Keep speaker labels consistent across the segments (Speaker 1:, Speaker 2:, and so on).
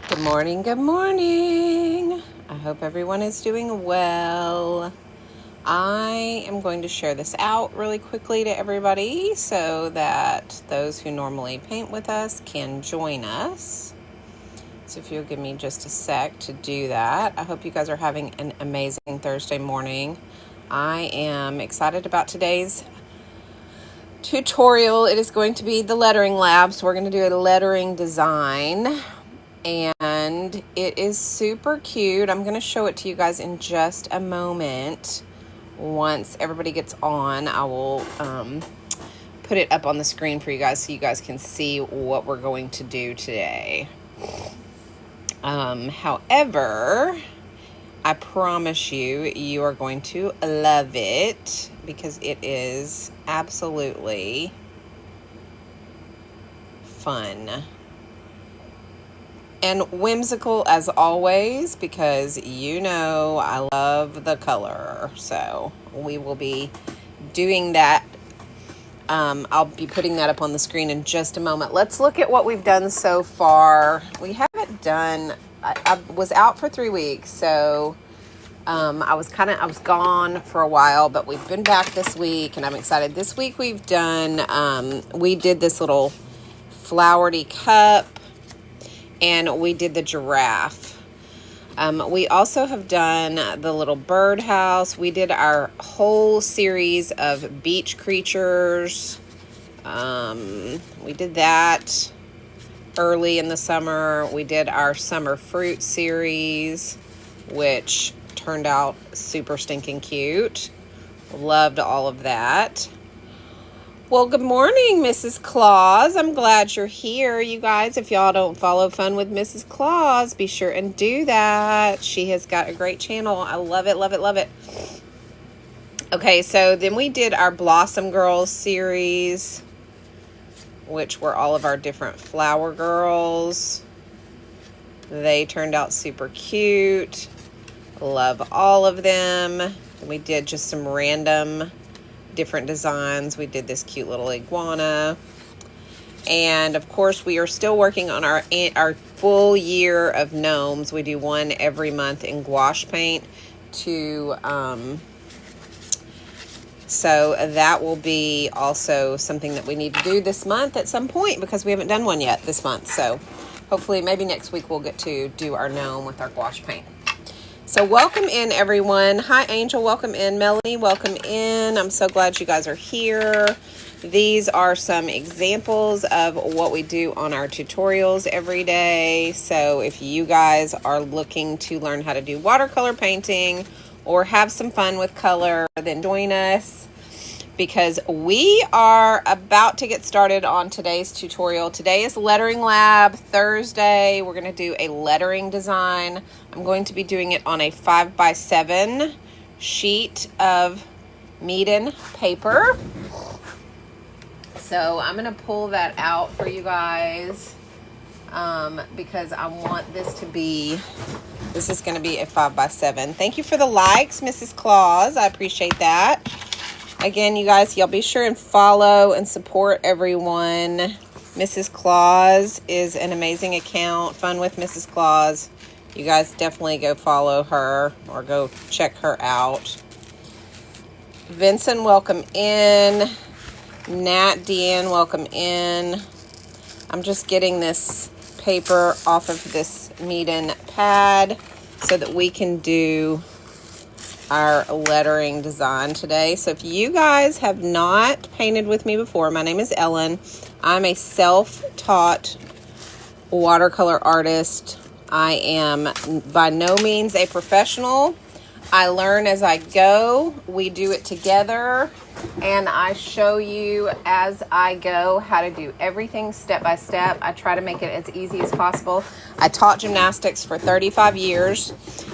Speaker 1: Good morning, good morning. I hope everyone is doing well. I am going to share this out really quickly to everybody so that those who normally paint with us can join us. So if you'll give me just a sec to do that. I hope you guys are having an amazing Thursday morning. I am excited about today's tutorial. It is going to be the lettering lab, so we're going to do a lettering design. And it is super cute. I'm going to show it to you guys in just a moment. Once everybody gets on, I will put it up on the screen for you guys so you guys can see what we're going to do today. However, I promise you, you are going to love it because it is absolutely fun. And whimsical as always, because you know I love the color. So we will be doing that. I'll be putting that up on the screen in just a moment. Let's look at what we've done so far. We haven't done, I was out for 3 weeks, so I was gone for a while, but we've been back this week and I'm excited. This week we've done, we did this little flowery cup. And we did the giraffe. We also have done the little birdhouse. We did our whole series of beach creatures. We did that early in the summer. We did our summer fruit series, which turned out super stinking cute. Loved all of that. Well, good morning, Mrs. Claus. I'm glad you're here. You guys, if y'all don't follow Fun with Mrs. Claus, be sure and do that. She has got a great channel. I love it, love it, love it. Okay, so then we did our Blossom Girls series, which were all of our different flower girls. They turned out super cute. Love all of them. We did just some random different designs. We did this cute little iguana, and of course we are still working on our full year of gnomes. We do one every month in gouache paint to so that will be also something that we need to do this month at some point because we haven't done one yet this month. So hopefully maybe next week we'll get to do our gnome with our gouache paint. So welcome in, everyone. Hi, Angel. Welcome in. Melanie, welcome in. I'm so glad you guys are here. These are some examples of what we do on our tutorials every day. So if you guys are looking to learn how to do watercolor painting or have some fun with color, then join us, because we are about to get started on today's tutorial. Today is Lettering Lab Thursday. We're going to do a lettering design. I'm going to be doing it on a 5x7 sheet of Meeden paper. So I'm going to pull that out for you guys because I want this to be, this is going to be a 5x7. Thank you for the likes, Mrs. Claus. I appreciate that. Again, you guys, y'all be sure and follow and support everyone. Mrs. Claus is an amazing account. Fun with Mrs. Claus. You guys definitely go follow her or go check her out. Vincent, welcome in. Nat Dean, welcome in. I'm just getting this paper off of this Meeden pad so that we can do our lettering design today. So if you guys have not painted with me before, my name is Ellen. I'm a self-taught watercolor artist. I am by no means a professional. I learn as I go. We do it together, and I show you as I go how to do everything step by step. I try to make it as easy as possible. I taught gymnastics for 35 years,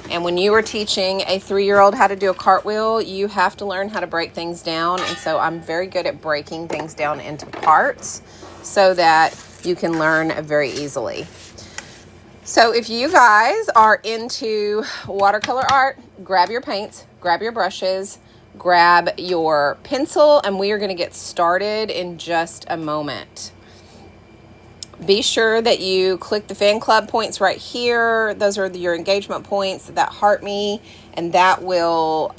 Speaker 1: and when you are teaching a 3-year-old how to do a cartwheel, you have to learn how to break things down, and so I'm very good at breaking things down into parts so that you can learn very easily. So if you guys are into watercolor art, grab your paints, grab your brushes, grab your pencil, and we are going to get started in just a moment. Be sure that you click the fan club points right here. Those are your engagement points that heart me, and that will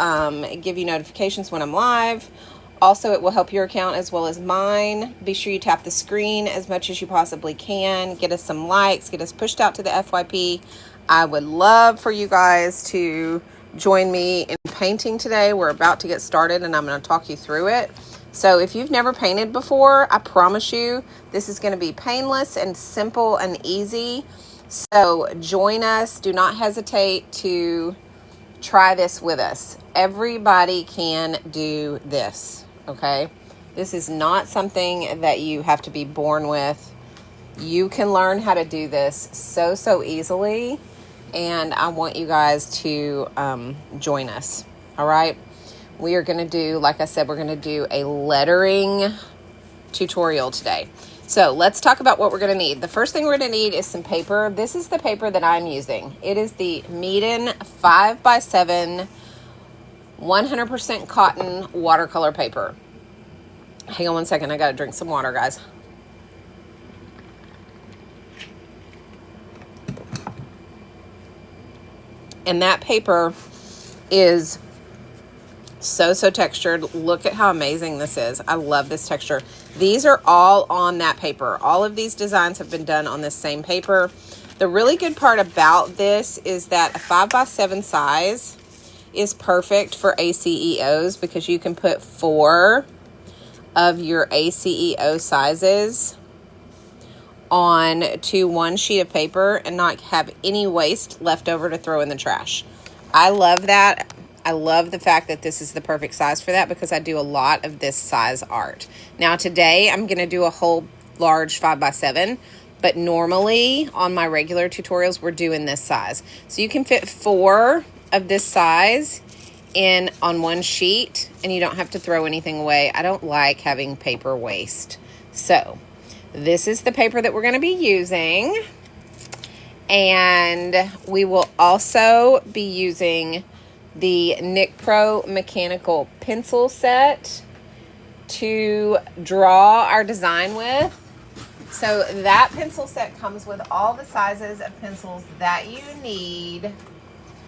Speaker 1: give you notifications when I'm live. Also, it will help your account as well as mine. Be sure you tap the screen as much as you possibly can. Get us some likes. Get us pushed out to the FYP. I would love for you guys to join me in painting today. We're about to get started, and I'm going to talk you through it. So if you've never painted before, I promise you this is going to be painless and simple and easy. So join us. Do not hesitate to try this with us. Everybody can do this, okay? This is not something that you have to be born with. You can learn how to do this so easily, and I want you guys to join us, all right? We are going to do, like I said, we're going to do a lettering tutorial today. So let's talk about what we're going to need. The first thing we're going to need is some paper. This is the paper that I'm using. It is the Meeden 5x7 100% cotton watercolor paper. Hang on one second. I got to drink some water, guys. And that paper is so textured. Look at how amazing this is. I love this texture. These are all on that paper. All of these designs have been done on this same paper. The really good part about this is that a 5x7 size is perfect for ACEOs because you can put 4 of your ACEO sizes onto one sheet of paper and not have any waste left over to throw in the trash. I love that. I love the fact that this is the perfect size for that because I do a lot of this size art. Now today I'm going to do a whole large 5x7, but normally on my regular tutorials we're doing this size. So you can fit 4 of this size in on one sheet and you don't have to throw anything away. I don't like having paper waste. So this is the paper that we're going to be using, and we will also be using the Nic Pro mechanical pencil set to draw our design with. So that pencil set comes with all the sizes of pencils that you need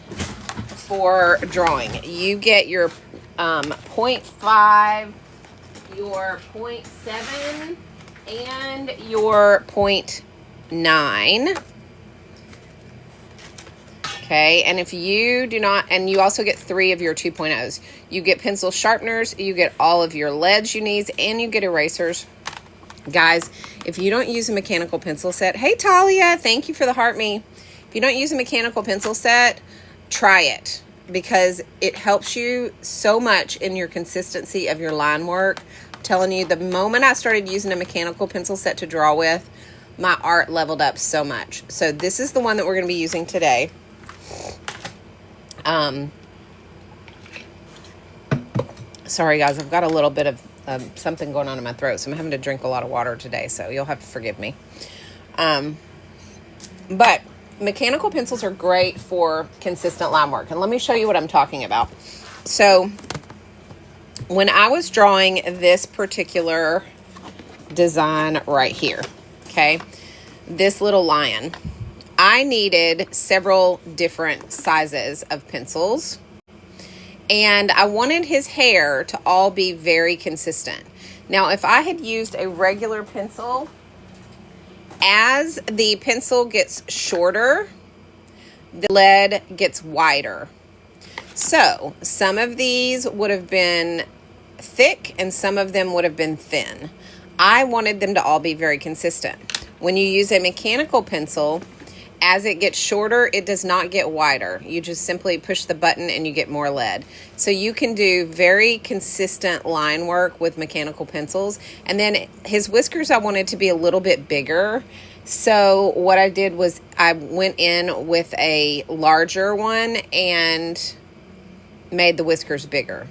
Speaker 1: for drawing. You get your 0.5, your 0.7, and your 0.9. Okay, and if you do not, and you also get 3 of your 2.0s. You get pencil sharpeners, you get all of your leads you need, and you get erasers. Guys, if you don't use a mechanical pencil set, hey Talia, thank you for the heart me. If you don't use a mechanical pencil set, try it because it helps you so much in your consistency of your line work. I'm telling you, the moment I started using a mechanical pencil set to draw with, my art leveled up so much. So this is the one that we're going to be using today. Sorry guys, I've got a little bit of something going on in my throat, so I'm having to drink a lot of water today, so you'll have to forgive me. But mechanical pencils are great for consistent line work, and let me show you what I'm talking about. So when I was drawing this particular design right here, okay, this little lion, I needed several different sizes of pencils, and I wanted his hair to all be very consistent. Now, if I had used a regular pencil, as the pencil gets shorter, the lead gets wider. So some of these would have been thick and some of them would have been thin. I wanted them to all be very consistent. When you use a mechanical pencil, as it gets shorter, it does not get wider. You just simply push the button and you get more lead. So you can do very consistent line work with mechanical pencils. And then his whiskers I wanted to be a little bit bigger. So what I did was I went in with a larger one and made the whiskers bigger.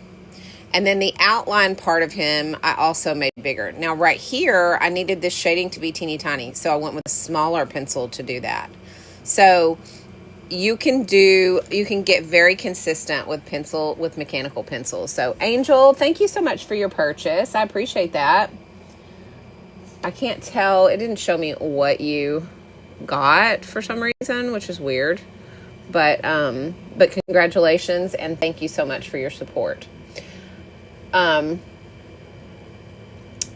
Speaker 1: And then the outline part of him, I also made bigger. Now right here, I needed this shading to be teeny tiny. So I went with a smaller pencil to do that. So you can get very consistent with mechanical pencils. So Angel, thank you so much for your purchase. I appreciate that. I can't tell. It didn't show me what you got for some reason, which is weird. But congratulations and thank you so much for your support. Oh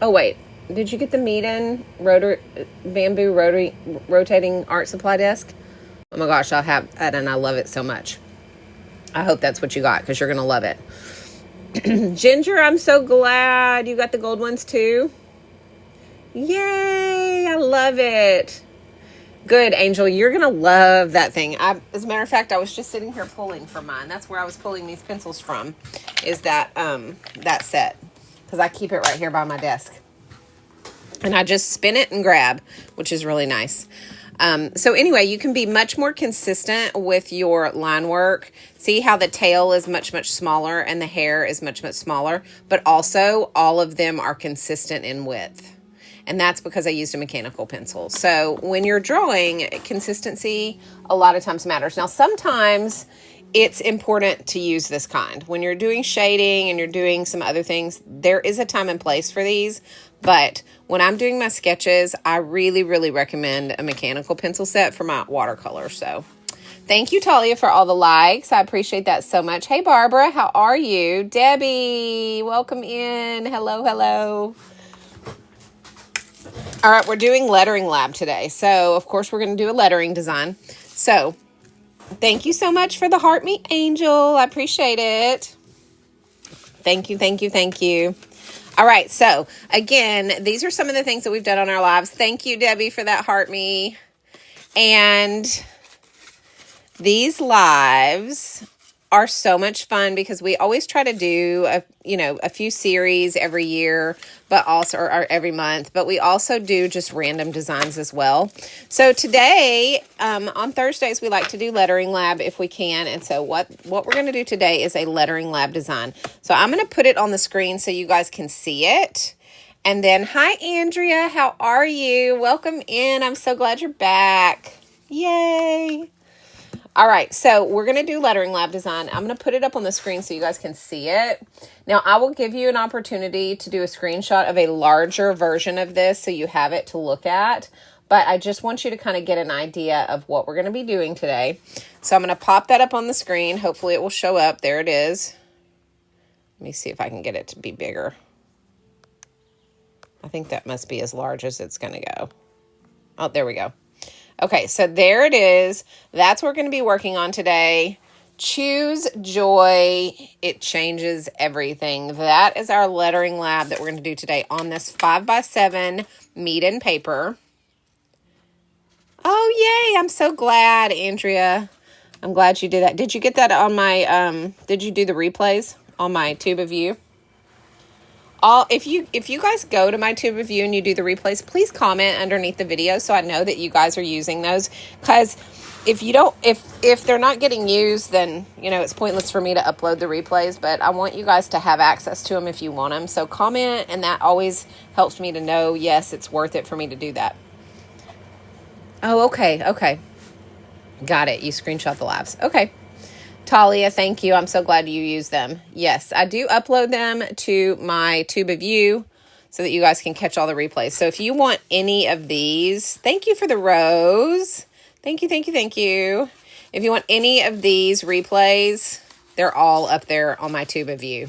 Speaker 1: wait, did you get the Meeden bamboo rotating art supply desk? Oh my gosh, I have that and I love it so much. I hope that's what you got because you're gonna love it. Ginger, I'm so glad you got the gold ones too. Yay, I love it. Good, Angel. You're going to love that thing. As a matter of fact, I was just sitting here pulling for mine. That's where I was pulling these pencils from, is that set. Because I keep it right here by my desk. And I just spin it and grab, which is really nice. So anyway, you can be much more consistent with your line work. See how the tail is much, much smaller and the hair is much, much smaller. But also, all of them are consistent in width. And that's because I used a mechanical pencil. So when you're drawing, consistency a lot of times matters. Now, sometimes it's important to use this kind. When you're doing shading and you're doing some other things, there is a time and place for these. But when I'm doing my sketches, I really, really recommend a mechanical pencil set for my watercolor. So thank you, Talia, for all the likes. I appreciate that so much. Hey, Barbara, how are you? Debbie, welcome in. Hello, hello. All right, we're doing lettering lab today. So, of course, we're going to do a lettering design. So, thank you so much for the heart me angel. I appreciate it. Thank you, thank you, thank you. All right, so, again, these are some of the things that we've done on our lives. Thank you, Debbie, for that heart me. And these lives are so much fun because we always try to do a few series every year, but also or every month, but we also do just random designs as well. So today, on Thursdays, we like to do lettering lab if we can. And so what we're going to do today is a lettering lab design. So I'm going to put it on the screen so you guys can see it. And then, hi, Andrea, how are you? Welcome in. I'm so glad you're back. Yay. All right, so we're going to do lettering lab design. I'm going to put it up on the screen so you guys can see it. Now, I will give you an opportunity to do a screenshot of a larger version of this so you have it to look at. But I just want you to kind of get an idea of what we're going to be doing today. So I'm going to pop that up on the screen. Hopefully it will show up. There it is. Let me see if I can get it to be bigger. I think that must be as large as it's going to go. Oh, there we go. Okay, so there it is. That's what we're going to be working on today. Choose Joy. It changes everything. That is our lettering lab that we're going to do today on this 5x7 Meeden paper. Oh, yay. I'm so glad, Andrea. I'm glad you did that. Did you get that on my, did you do the replays on my Tube of You? If you guys go to my Tube of You and you do the replays, please comment underneath the video so I know that you guys are using those. Because if they're not getting used, then it's pointless for me to upload the replays. But I want you guys to have access to them if you want them. So comment, and that always helps me to know, yes, it's worth it for me to do that. Oh, okay. Got it. You screenshot the labs. Okay. Talia, thank you. I'm so glad you use them. Yes, I do upload them to my Tube of You so that you guys can catch all the replays. So if you want any of these, thank you for the rose. Thank you. If you want any of these replays, they're all up there on my Tube of You.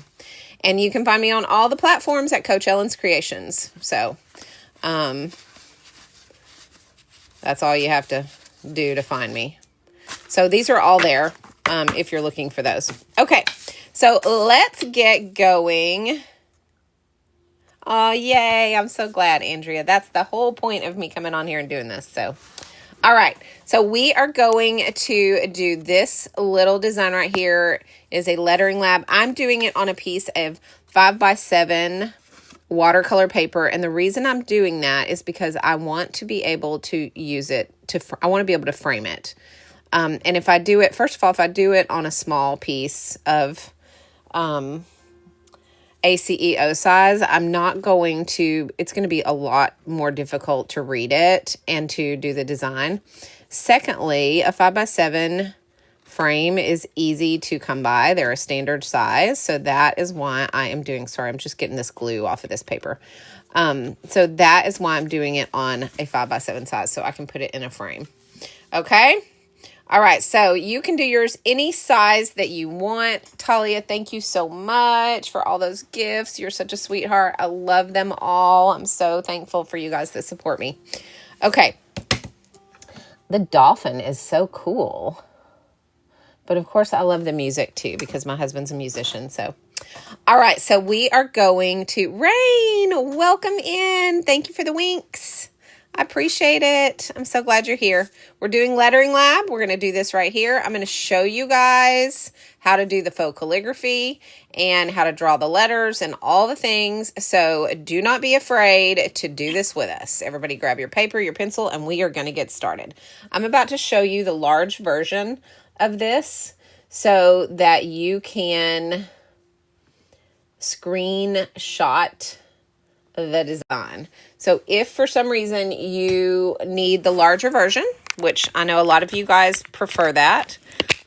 Speaker 1: And you can find me on all the platforms at Coach Ellen's Creations. So that's all you have to do to find me. So these are all there. If you're looking for those. Okay, so let's get going. Oh, yay. I'm so glad, Andrea. That's the whole point of me coming on here and doing this. So, all right. So we are going to do this little design right here. It is a lettering lab. I'm doing it on a piece of 5x7 watercolor paper. And the reason I'm doing that is because I want to be able to use it I want to be able to frame it. And if I do it, first of all, if I do it on a small piece of ACEO size, it's going to be a lot more difficult to read it and to do the design. Secondly, a 5x7 frame is easy to come by. They're a standard size. So that is why I am doing, sorry, I'm just getting this glue off of this paper. So that is why I'm doing it on a 5x7 size, so I can put it in a frame. Okay. All right, so you can do yours any size that you want. Talia, thank you so much for all those gifts. You're such a sweetheart. I love them all. I'm so thankful for you guys that support me. Okay. The dolphin is so cool. But of course, I love the music too because my husband's a musician. So, all right, so we are going to Rain. Welcome in. Thank you for the winks. I appreciate it. I'm so glad you're here. We're doing Lettering Lab. We're going to do this right here. I'm going to show you guys how to do the faux calligraphy and how to draw the letters and all the things. So do not be afraid to do this with us. Everybody grab your paper, your pencil, and we are going to get started. I'm about to show you the large version of this so that you can screenshot the design. So if for some reason you need the larger version, which I know a lot of you guys prefer that,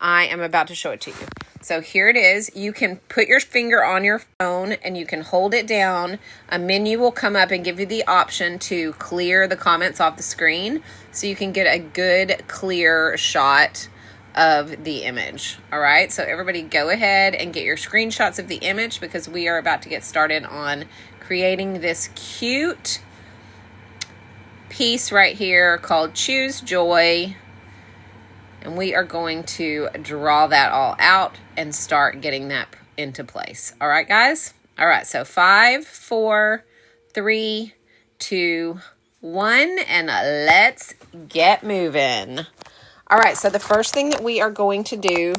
Speaker 1: I am about to show it to you. So here it is. You can put your finger on your phone and you can hold it down. A menu will come up and give you the option to clear the comments off the screen so you can get a good clear shot of the image. All right, so everybody go ahead and get your screenshots of the image because we are about to get started on creating this cute piece right here called Choose Joy. And we are going to draw that all out and start getting that into place. All right, guys? All right, so 5, 4, 3, 2, 1, and let's get moving. All right, so the first thing that we are going to do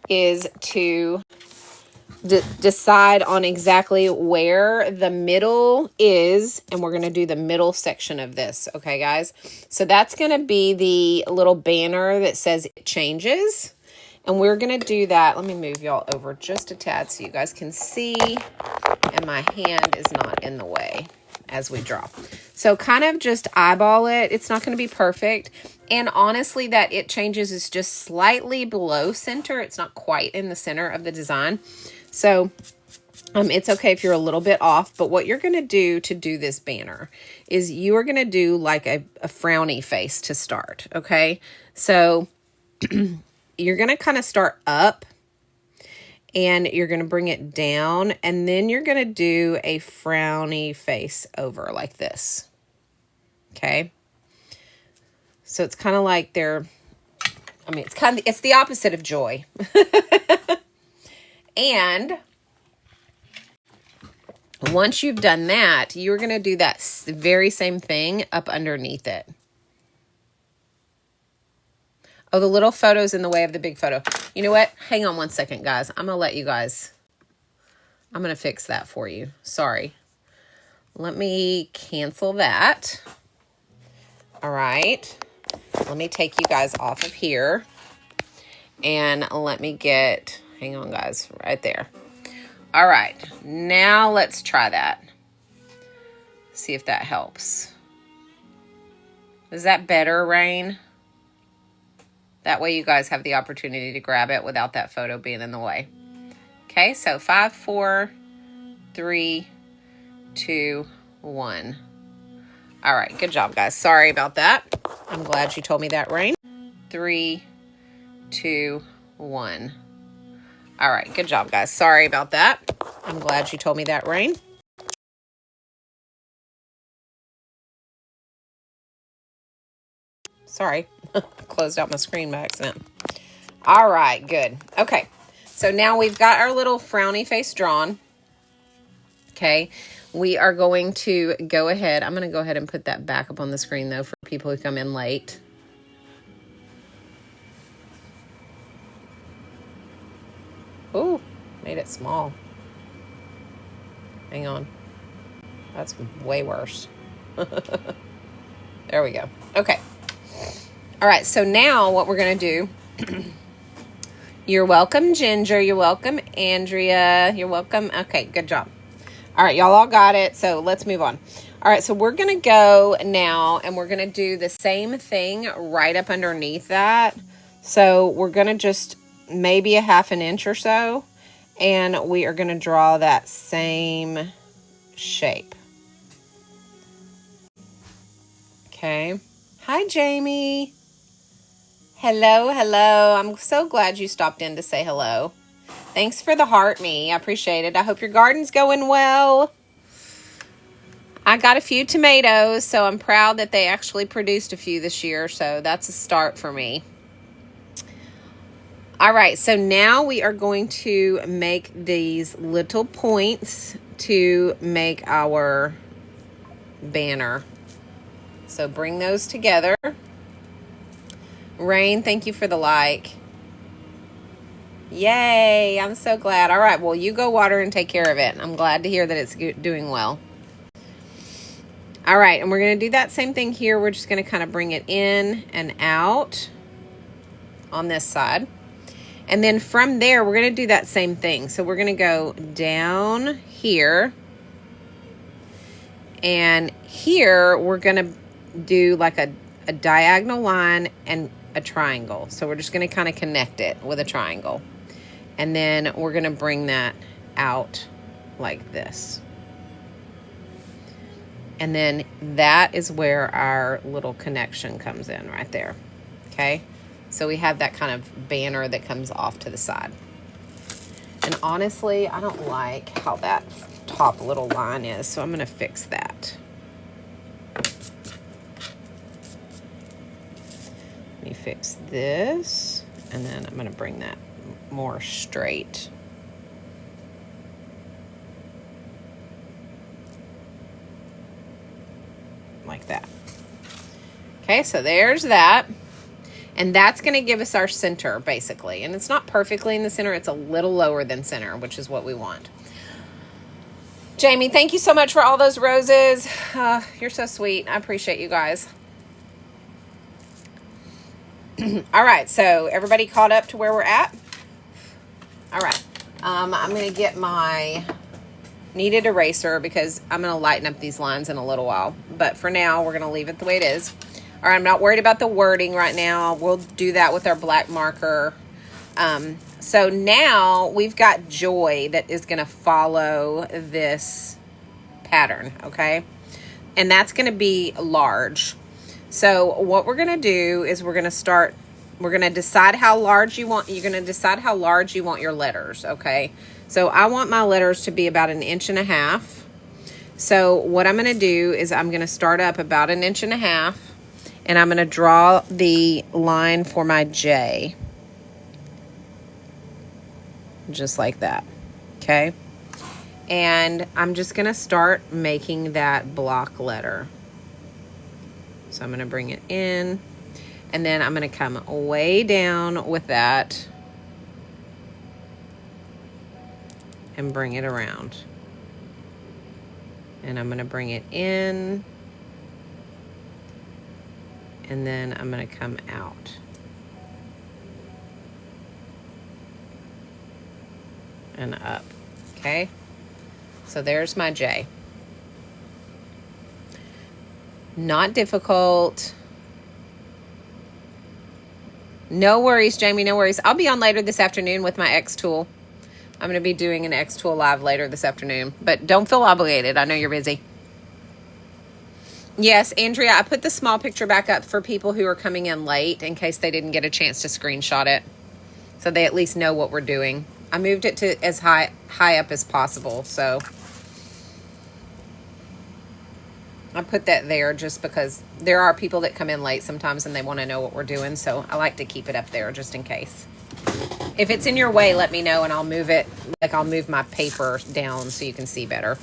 Speaker 1: is to decide on exactly where the middle is, and we're going to do the middle section of this. Okay, guys? So that's going to be the little banner that says it changes, and we're going to do that. Let me move y'all over just a tad so you guys can see, and my hand is not in the way as we draw. So kind of just eyeball it. It's not going to be perfect. And honestly, that it changes is just slightly below center. It's not quite in the center of the design. So it's okay if you're a little bit off, but what you're going to do this banner is you are going to do like a frowny face to start. Okay. So you're going to kind of start up and you're going to bring it down, and then you're going to do a frowny face over like this. Okay. So it's kind of like it's the opposite of joy. And once you've done that, you're going to do that very same thing up underneath it. Oh, the little photo's in the way of the big photo. You know what? Hang on one second, guys. I'm going to let you guys, I'm going to fix that for you. Sorry. Let me cancel that. All right. Let me take you guys off of here. And let me get, hang on, guys, right there. All right. Now let's try that. See if that helps. Is that better, Rain? That way you guys have the opportunity to grab it without that photo being in the way. Okay, so 5, 4, 3, 2, 1. All right, good job, guys. Sorry about that. I'm glad you told me that, Rain. 3, 2, 1. All right, good job, guys. Sorry about that. I'm glad you told me that, Rain. Sorry, closed out my screen by accident. All right, good. Okay, so now we've got our little frowny face drawn. Okay, we are going to go ahead. I'm going to go ahead and put that back up on the screen, though, for people who come in late. Ooh, made it small. Hang on. That's way worse. There we go. Okay. All right, so now what we're going to do, you're welcome, Ginger. You're welcome, Andrea. You're welcome. Okay, good job. All right, y'all all got it, so let's move on. All right, so we're going to go now, and we're going to do the same thing right up underneath that. So we're going to just maybe a ½ inch or so, and we are going to draw that same shape. Okay. Hi, Jamie. Hello, hello. I'm so glad you stopped in to say hello. Thanks for the heart me. I appreciate it. I hope your garden's going well. I got a few tomatoes, so I'm proud that they actually produced a few this year, so that's a start for me. All right, so now we are going to make these little points to make our banner. So bring those together. Rain, thank you for the like. Yay, I'm so glad. All right, well, you go water and take care of it. I'm glad to hear that it's doing well. All right, and we're going to do that same thing here. We're just going to kind of bring it in and out on this side. And then from there, we're going to do that same thing. So we're going to go down here. And here, we're going to do like a diagonal line and a triangle. So we're just going to kind of connect it with a triangle. And then we're going to bring that out like this. And then that is where our little connection comes in right there. Okay? So we have that kind of banner that comes off to the side. And honestly, I don't like how that top little line is, so I'm going to fix that. Let me fix this, and then I'm going to bring that more straight. Like that. Okay, so there's that. And that's going to give us our center, basically. And it's not perfectly in the center. It's a little lower than center, which is what we want. Jamie, thank you so much for all those roses. You're so sweet. I appreciate you guys. All right, so everybody caught up to where we're at? All right. I'm going to get my kneaded eraser because I'm going to lighten up these lines in a little while. But for now, we're going to leave it the way it is. All right, I'm not worried about the wording right now. We'll do that with our black marker. So now we've got Joy that is going to follow this pattern, okay? And that's going to be large. So what we're going to do is we're going to decide how large you want. You're going to decide how large you want your letters, okay? So I want my letters to be about 1.5 inches. So what I'm going to do is I'm going to start up about 1.5 inches. And I'm going to draw the line for my J. Just like that. Okay? And I'm just going to start making that block letter. So I'm going to bring it in. And then I'm going to come way down with that. And bring it around. And I'm going to bring it in. And then I'm going to come out. And up. Okay? So there's my J. Not difficult. No worries, Jamie, no worries. I'll be on later this afternoon with my X tool. I'm going to be doing an X tool live later this afternoon. But don't feel obligated. I know you're busy. Yes, Andrea, I put the small picture back up for people who are coming in late in case they didn't get a chance to screenshot it. So they at least know what we're doing. I moved it to as high up as possible. So I put that there just because there are people that come in late sometimes and they want to know what we're doing. So I like to keep it up there just in case. If it's in your way, let me know and I'll move it. Like I'll move my paper down so you can see better.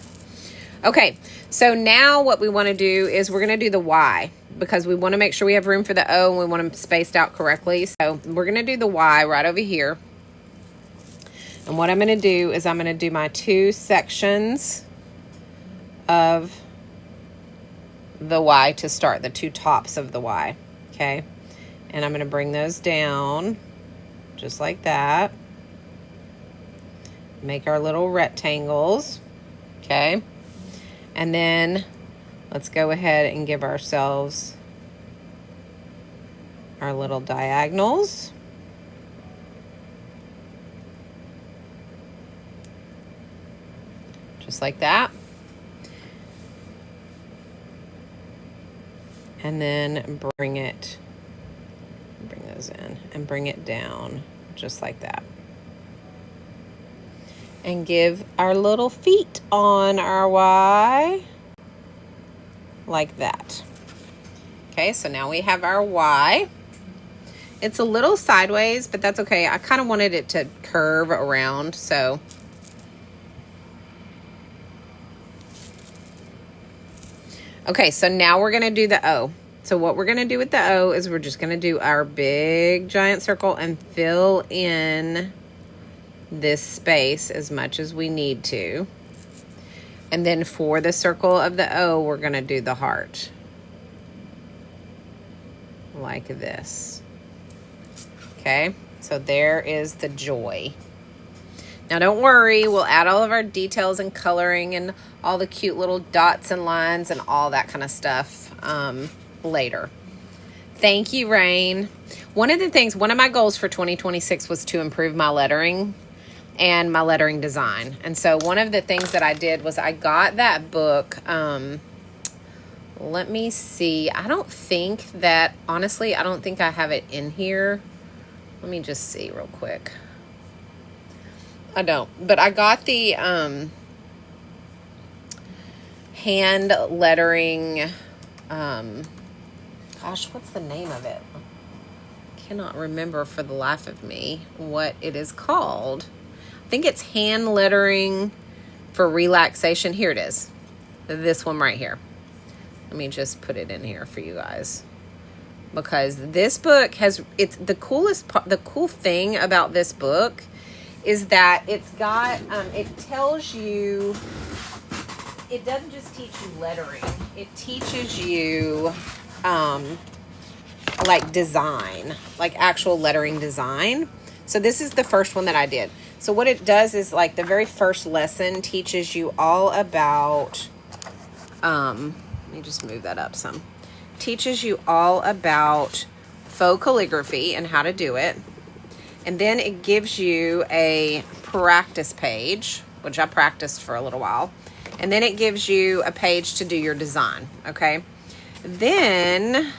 Speaker 1: Okay, so now what we want to do is we're going to do the Y because we want to make sure we have room for the O and we want them spaced out correctly. So we're going to do the Y right over here. And what I'm going to do is I'm going to do my 2 sections of the Y to start, the 2 tops of the Y, okay? And I'm going to bring those down just like that. Make our little rectangles, okay? And then let's go ahead and give ourselves our little diagonals. Just like that. and then bring those in and bring it down just like that. And give our little feet on our Y like that. Okay, so now we have our Y. It's a little sideways, but that's okay. I kind of wanted it to curve around, so. Okay, so now we're gonna do the O. So what we're gonna do with the O is we're just gonna do our big giant circle and fill in this space as much as we need to. And then for the circle of the O, we're gonna do the heart. Like this. Okay, so there is the joy. Now don't worry, we'll add all of our details and coloring and all the cute little dots and lines and all that kind of stuff later. Thank you, Rain. One of my goals for 2026 was to improve my lettering and my lettering design. And so one of the things that I did was I got that book. Let me see. Honestly, I don't think I have it in here. Let me just see real quick. I don't, but I got the hand lettering, gosh, what's the name of it? I cannot remember for the life of me what it is called. I think it's hand lettering for relaxation. Here it is. This one right here. Let me just put it in here for you guys. Because this book it's the coolest part. The cool thing about this book is that it's got, it tells you, it doesn't just teach you lettering, it teaches you, like design, like actual lettering design. So this is the first one that I did. So what it does is like the very first lesson teaches you all about, let me just move that up some, teaches you all about faux calligraphy and how to do it. And then it gives you a practice page, which I practiced for a little while. And then it gives you a page to do your design, okay? Then,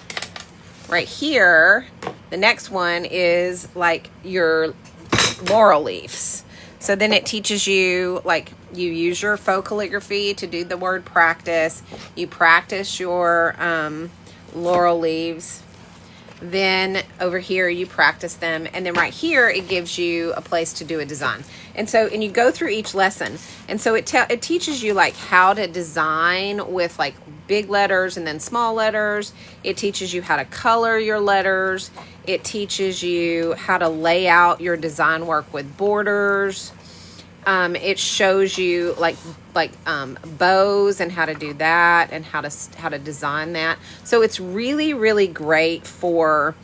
Speaker 1: right here, the next one is like your laurel leaves. So then it teaches you, like, you use your faux calligraphy to do the word practice. You practice your laurel leaves. Then over here you practice them, and then right here it gives you a place to do a design. And you go through each lesson, and so it teaches you like how to design with like big letters and then small letters. It teaches you how to color your letters. It teaches you how to lay out your design work with borders. It shows you like bows and how to do that and how to design that. So it's really, really great for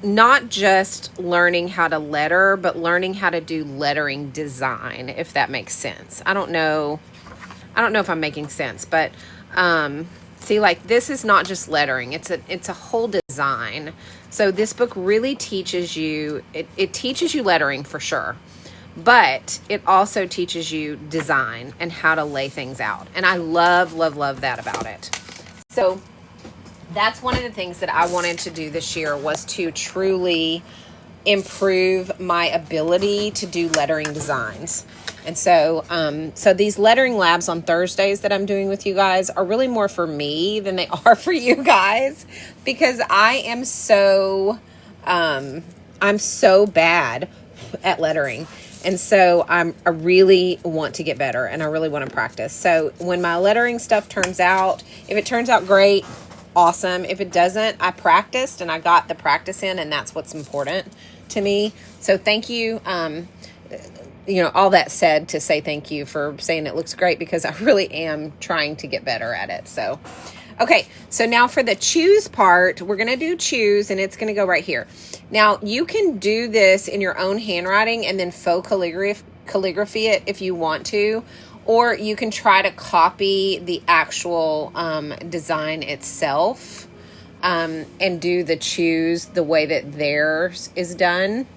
Speaker 1: not just learning how to letter, but learning how to do lettering design, if that makes sense. I don't know if I'm making sense, but see, like this is not just lettering, it's a whole design. So this book really teaches you, it teaches you lettering for sure. But it also teaches you design and how to lay things out. And I love, love, love that about it. So that's one of the things that I wanted to do this year, was to truly improve my ability to do lettering designs. And so, so these lettering labs on Thursdays that I'm doing with you guys are really more for me than they are for you guys, because I am so, I'm so bad at lettering. And so I really want to get better, and I really want to practice. So when my lettering stuff turns out, if it turns out great, awesome. If it doesn't, I practiced and I got the practice in, and that's what's important to me. So thank you. All that said, to say thank you for saying it looks great, because I really am trying to get better at it. So, okay. So now for the choose part, we're going to do choose, and it's going to go right here. Now, you can do this in your own handwriting and then faux calligraphy it if you want to, or you can try to copy the actual design itself and do the choose the way that theirs is done.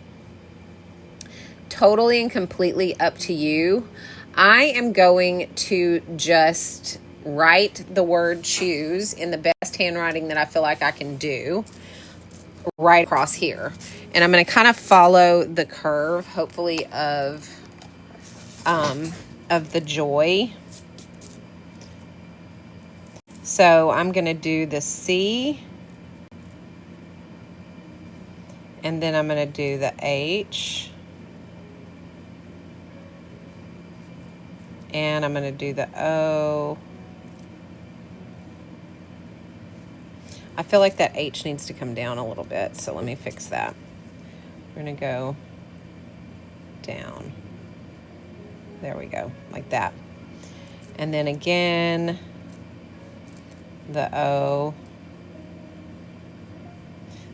Speaker 1: Totally and completely up to you. I am going to just write the word choose in the best handwriting that I feel like I can do right across here. And I'm going to kind of follow the curve, hopefully, of the joy. So I'm going to do the C, and then I'm going to do the H, and I'm going to do the O. I feel like that H needs to come down a little bit, so let me fix that. We're going to go down. There we go, like that. And then again, the O.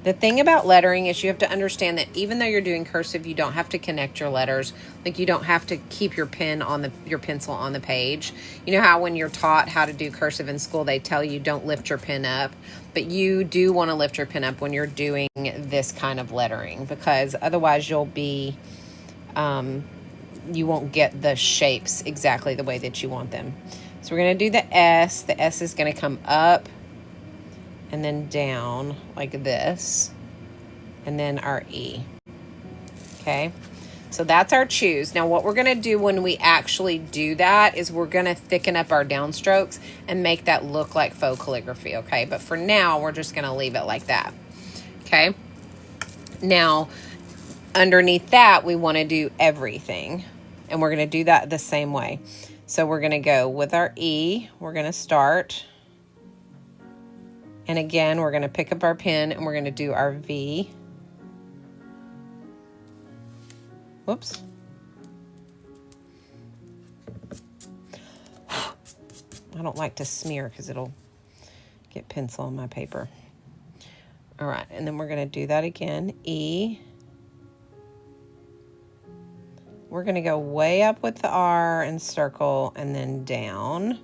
Speaker 1: The thing about lettering is you have to understand that even though you're doing cursive, you don't have to connect your letters. Like, you don't have to keep your pen on your pencil on the page. You know how when you're taught how to do cursive in school, they tell you don't lift your pen up, but you do want to lift your pen up when you're doing this kind of lettering, because otherwise you'll be, you won't get the shapes exactly the way that you want them. So we're going to do the S. The S is going to come up and then down like this, and then our E. Okay, so that's our choose. Now what we're gonna do when we actually do that is we're gonna thicken up our downstrokes and make that look like faux calligraphy, okay? But for now, we're just gonna leave it like that, okay? Now, underneath that, we wanna do everything, and we're gonna do that the same way. So we're gonna go with our E, we're gonna start, and again, we're going to pick up our pen and we're going to do our V. Whoops. I don't like to smear because it'll get pencil on my paper. All right, and then we're going to do that again. E. We're going to go way up with the R and circle, and then down.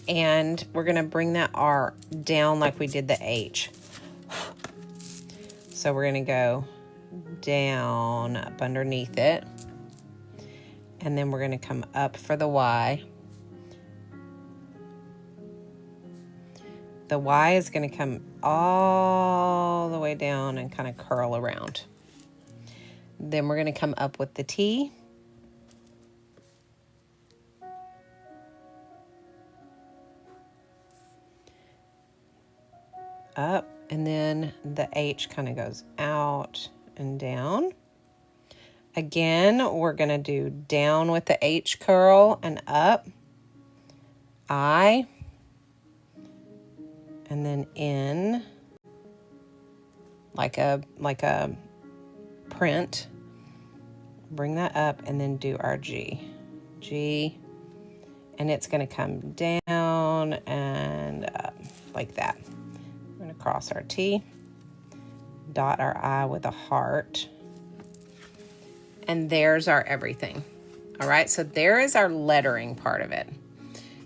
Speaker 1: And we're going to bring that R down like we did the H. So we're going to go down up underneath it. And then we're going to come up for the Y. The Y is going to come all the way down and kind of curl around. Then we're going to come up with the T. Up, and then the H kind of goes out and down. Again, we're going to do down with the H curl and up. I, and then in like a print. Bring that up and then do our G. G, and it's going to come down and up like that. We're going to cross our T, dot our I with a heart, and there's our everything. All right, so there is our lettering part of it.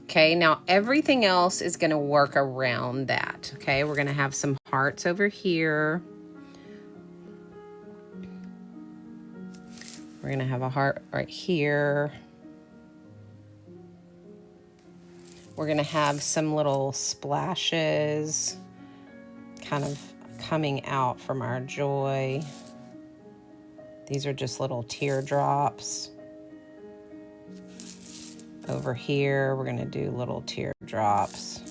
Speaker 1: Okay, now everything else is going to work around that. Okay, we're going to have some hearts over here. We're going to have a heart right here. We're going to have some little splashes kind of coming out from our joy. These are just little teardrops. Over here, we're going to do little teardrops.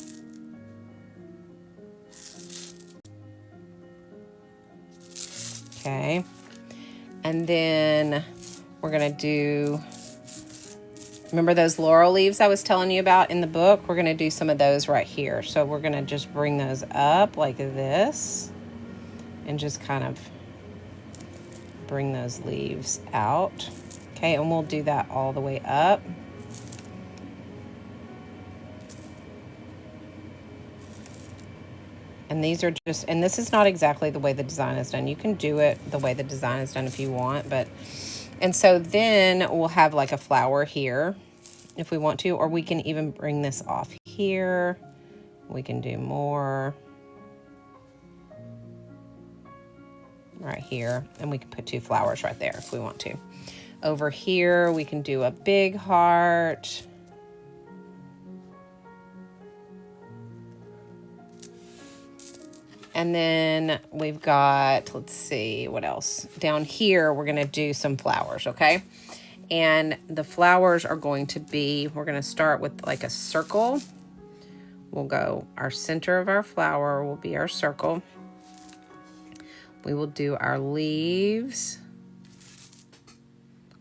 Speaker 1: Okay. And then we're going to do, remember those laurel leaves I was telling you about in the book? We're going to do some of those right here. So we're going to just bring those up like this and just kind of bring those leaves out. Okay, and we'll do that all the way up. And these are just, and this is not exactly the way the design is done. You can do it the way the design is done if you want, but, and so then we'll have like a flower here if we want to, or we can even bring this off here. We can do more right here, and we can put 2 flowers right there if we want to. Over here, we can do a big heart. And then we've got, let's see, what else? Down here, we're going to do some flowers, okay? And the flowers are going to be, we're going to start with like a circle. We'll go, our center of our flower will be our circle. We will do our leaves,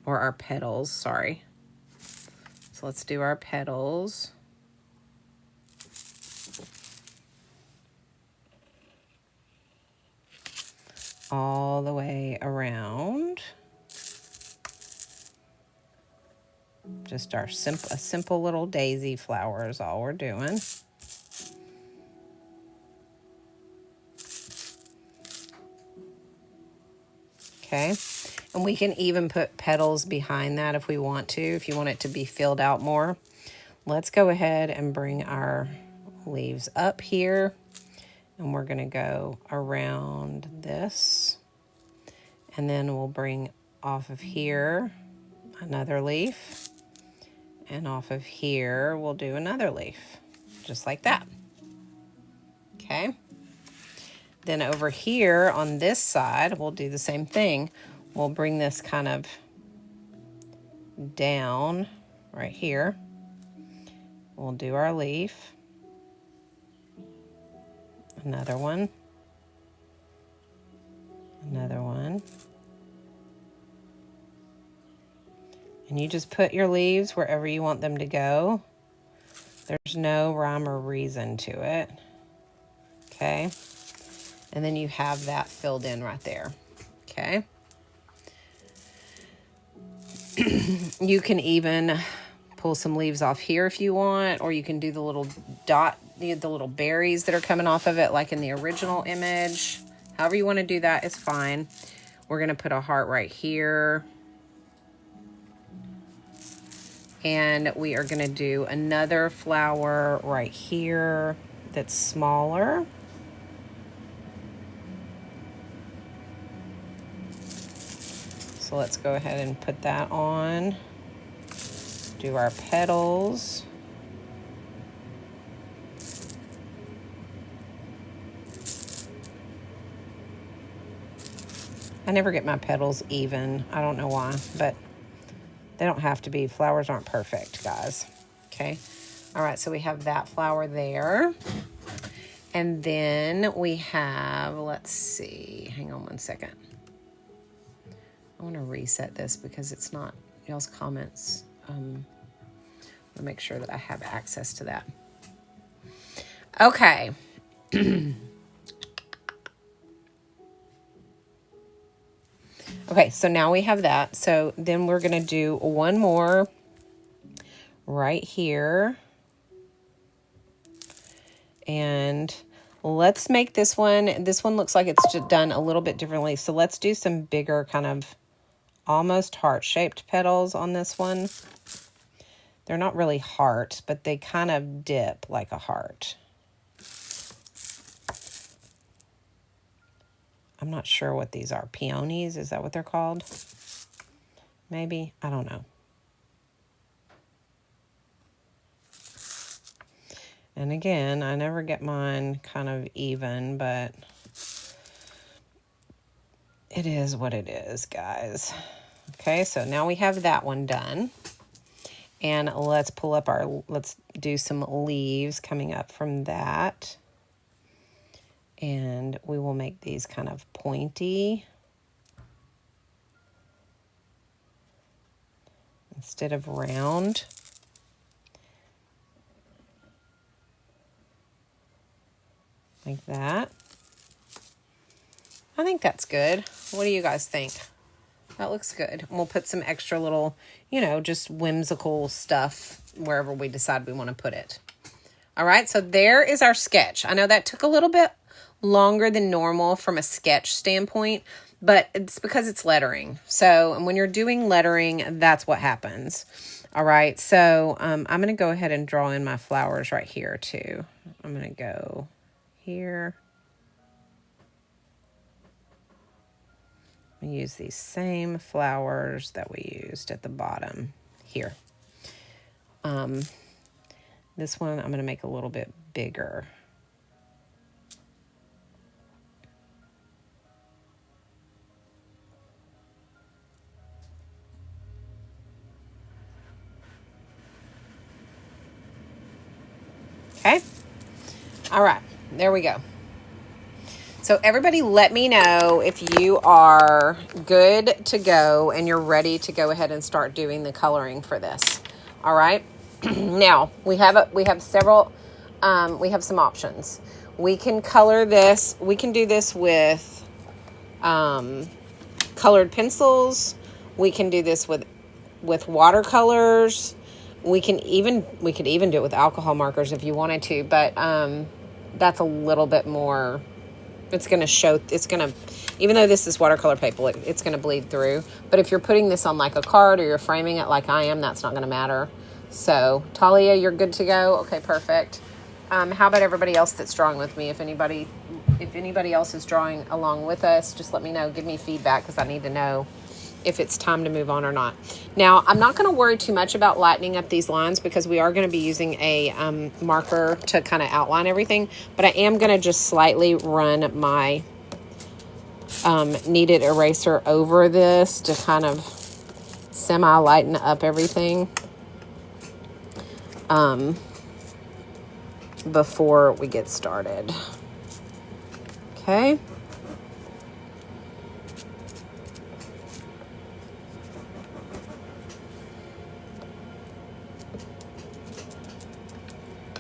Speaker 1: or our petals, sorry. So let's do our petals. All the way around. Just a simple little daisy flower is all we're doing. Okay, and we can even put petals behind that if we want to, if you want it to be filled out more. Let's go ahead and bring our leaves up here, and we're going to go around this, and then we'll bring off of here another leaf, and off of here we'll do another leaf, just like that. Okay. Then over here on this side, we'll do the same thing. We'll bring this kind of down right here. We'll do our leaf. Another one. Another one. And you just put your leaves wherever you want them to go. There's no rhyme or reason to it. Okay. And then you have that filled in right there. Okay. You can even pull some leaves off here if you want, or you can do the little dot, the little berries that are coming off of it, like in the original image. However you want to do that is fine. We're going to put a heart right here. And we are going to do another flower right here that's smaller. So let's go ahead and put that on. Do our petals. I never get my petals even. I don't know why, but they don't have to be. Flowers aren't perfect, guys. Okay. All right, so we have that flower there. And then we have, let's see, hang on one second. I want to reset this because it's not y'all's comments. I want to make sure that I have access to that. Okay. Okay, so now we have that. So then we're going to do one more right here. And let's make this one. This one looks like it's just done a little bit differently. So let's do some bigger kind of almost heart-shaped petals on this one. They're not really heart, but they kind of dip like a heart. I'm not sure what these are. Peonies, is that what they're called? Maybe, I don't know. And again, I never get mine kind of even, but it is what it is, guys. Okay, so now we have that one done. And let's pull up let's do some leaves coming up from that. And we will make these kind of pointy instead of round. Like that. I think that's good. What do you guys think? That looks good. And we'll put some extra little, you know, just whimsical stuff wherever we decide we want to put it. All right, so there is our sketch. I know that took a little bit longer than normal from a sketch standpoint, but it's because it's lettering. So, and when you're doing lettering, that's what happens. All right, so I'm going to go ahead and draw in my flowers right here too. I'm going to go here. Use these same flowers that we used at the bottom here. This one I'm going to make a little bit bigger. All right, there we go. So everybody let me know if you are good to go and you're ready to go ahead and start doing the coloring for this. All right. Now we have several, we have some options. We can color this. We can do this with colored pencils. We can do this with watercolors. We could even do it with alcohol markers if you wanted to, but that's a little bit more. It's going to, even though this is watercolor paper, it's going to bleed through. But if you're putting this on like a card or you're framing it like I am, that's not going to matter. So, Talia, you're good to go? Okay, perfect. How about everybody else that's drawing with me? If anybody else is drawing along with us, just let me know. Give me feedback because I need to know if it's time to move on or not. Now, I'm not going to worry too much about lightening up these lines because we are going to be using a marker to kind of outline everything, but I am going to just slightly run my kneaded eraser over this to kind of semi-lighten up everything before we get started. Okay.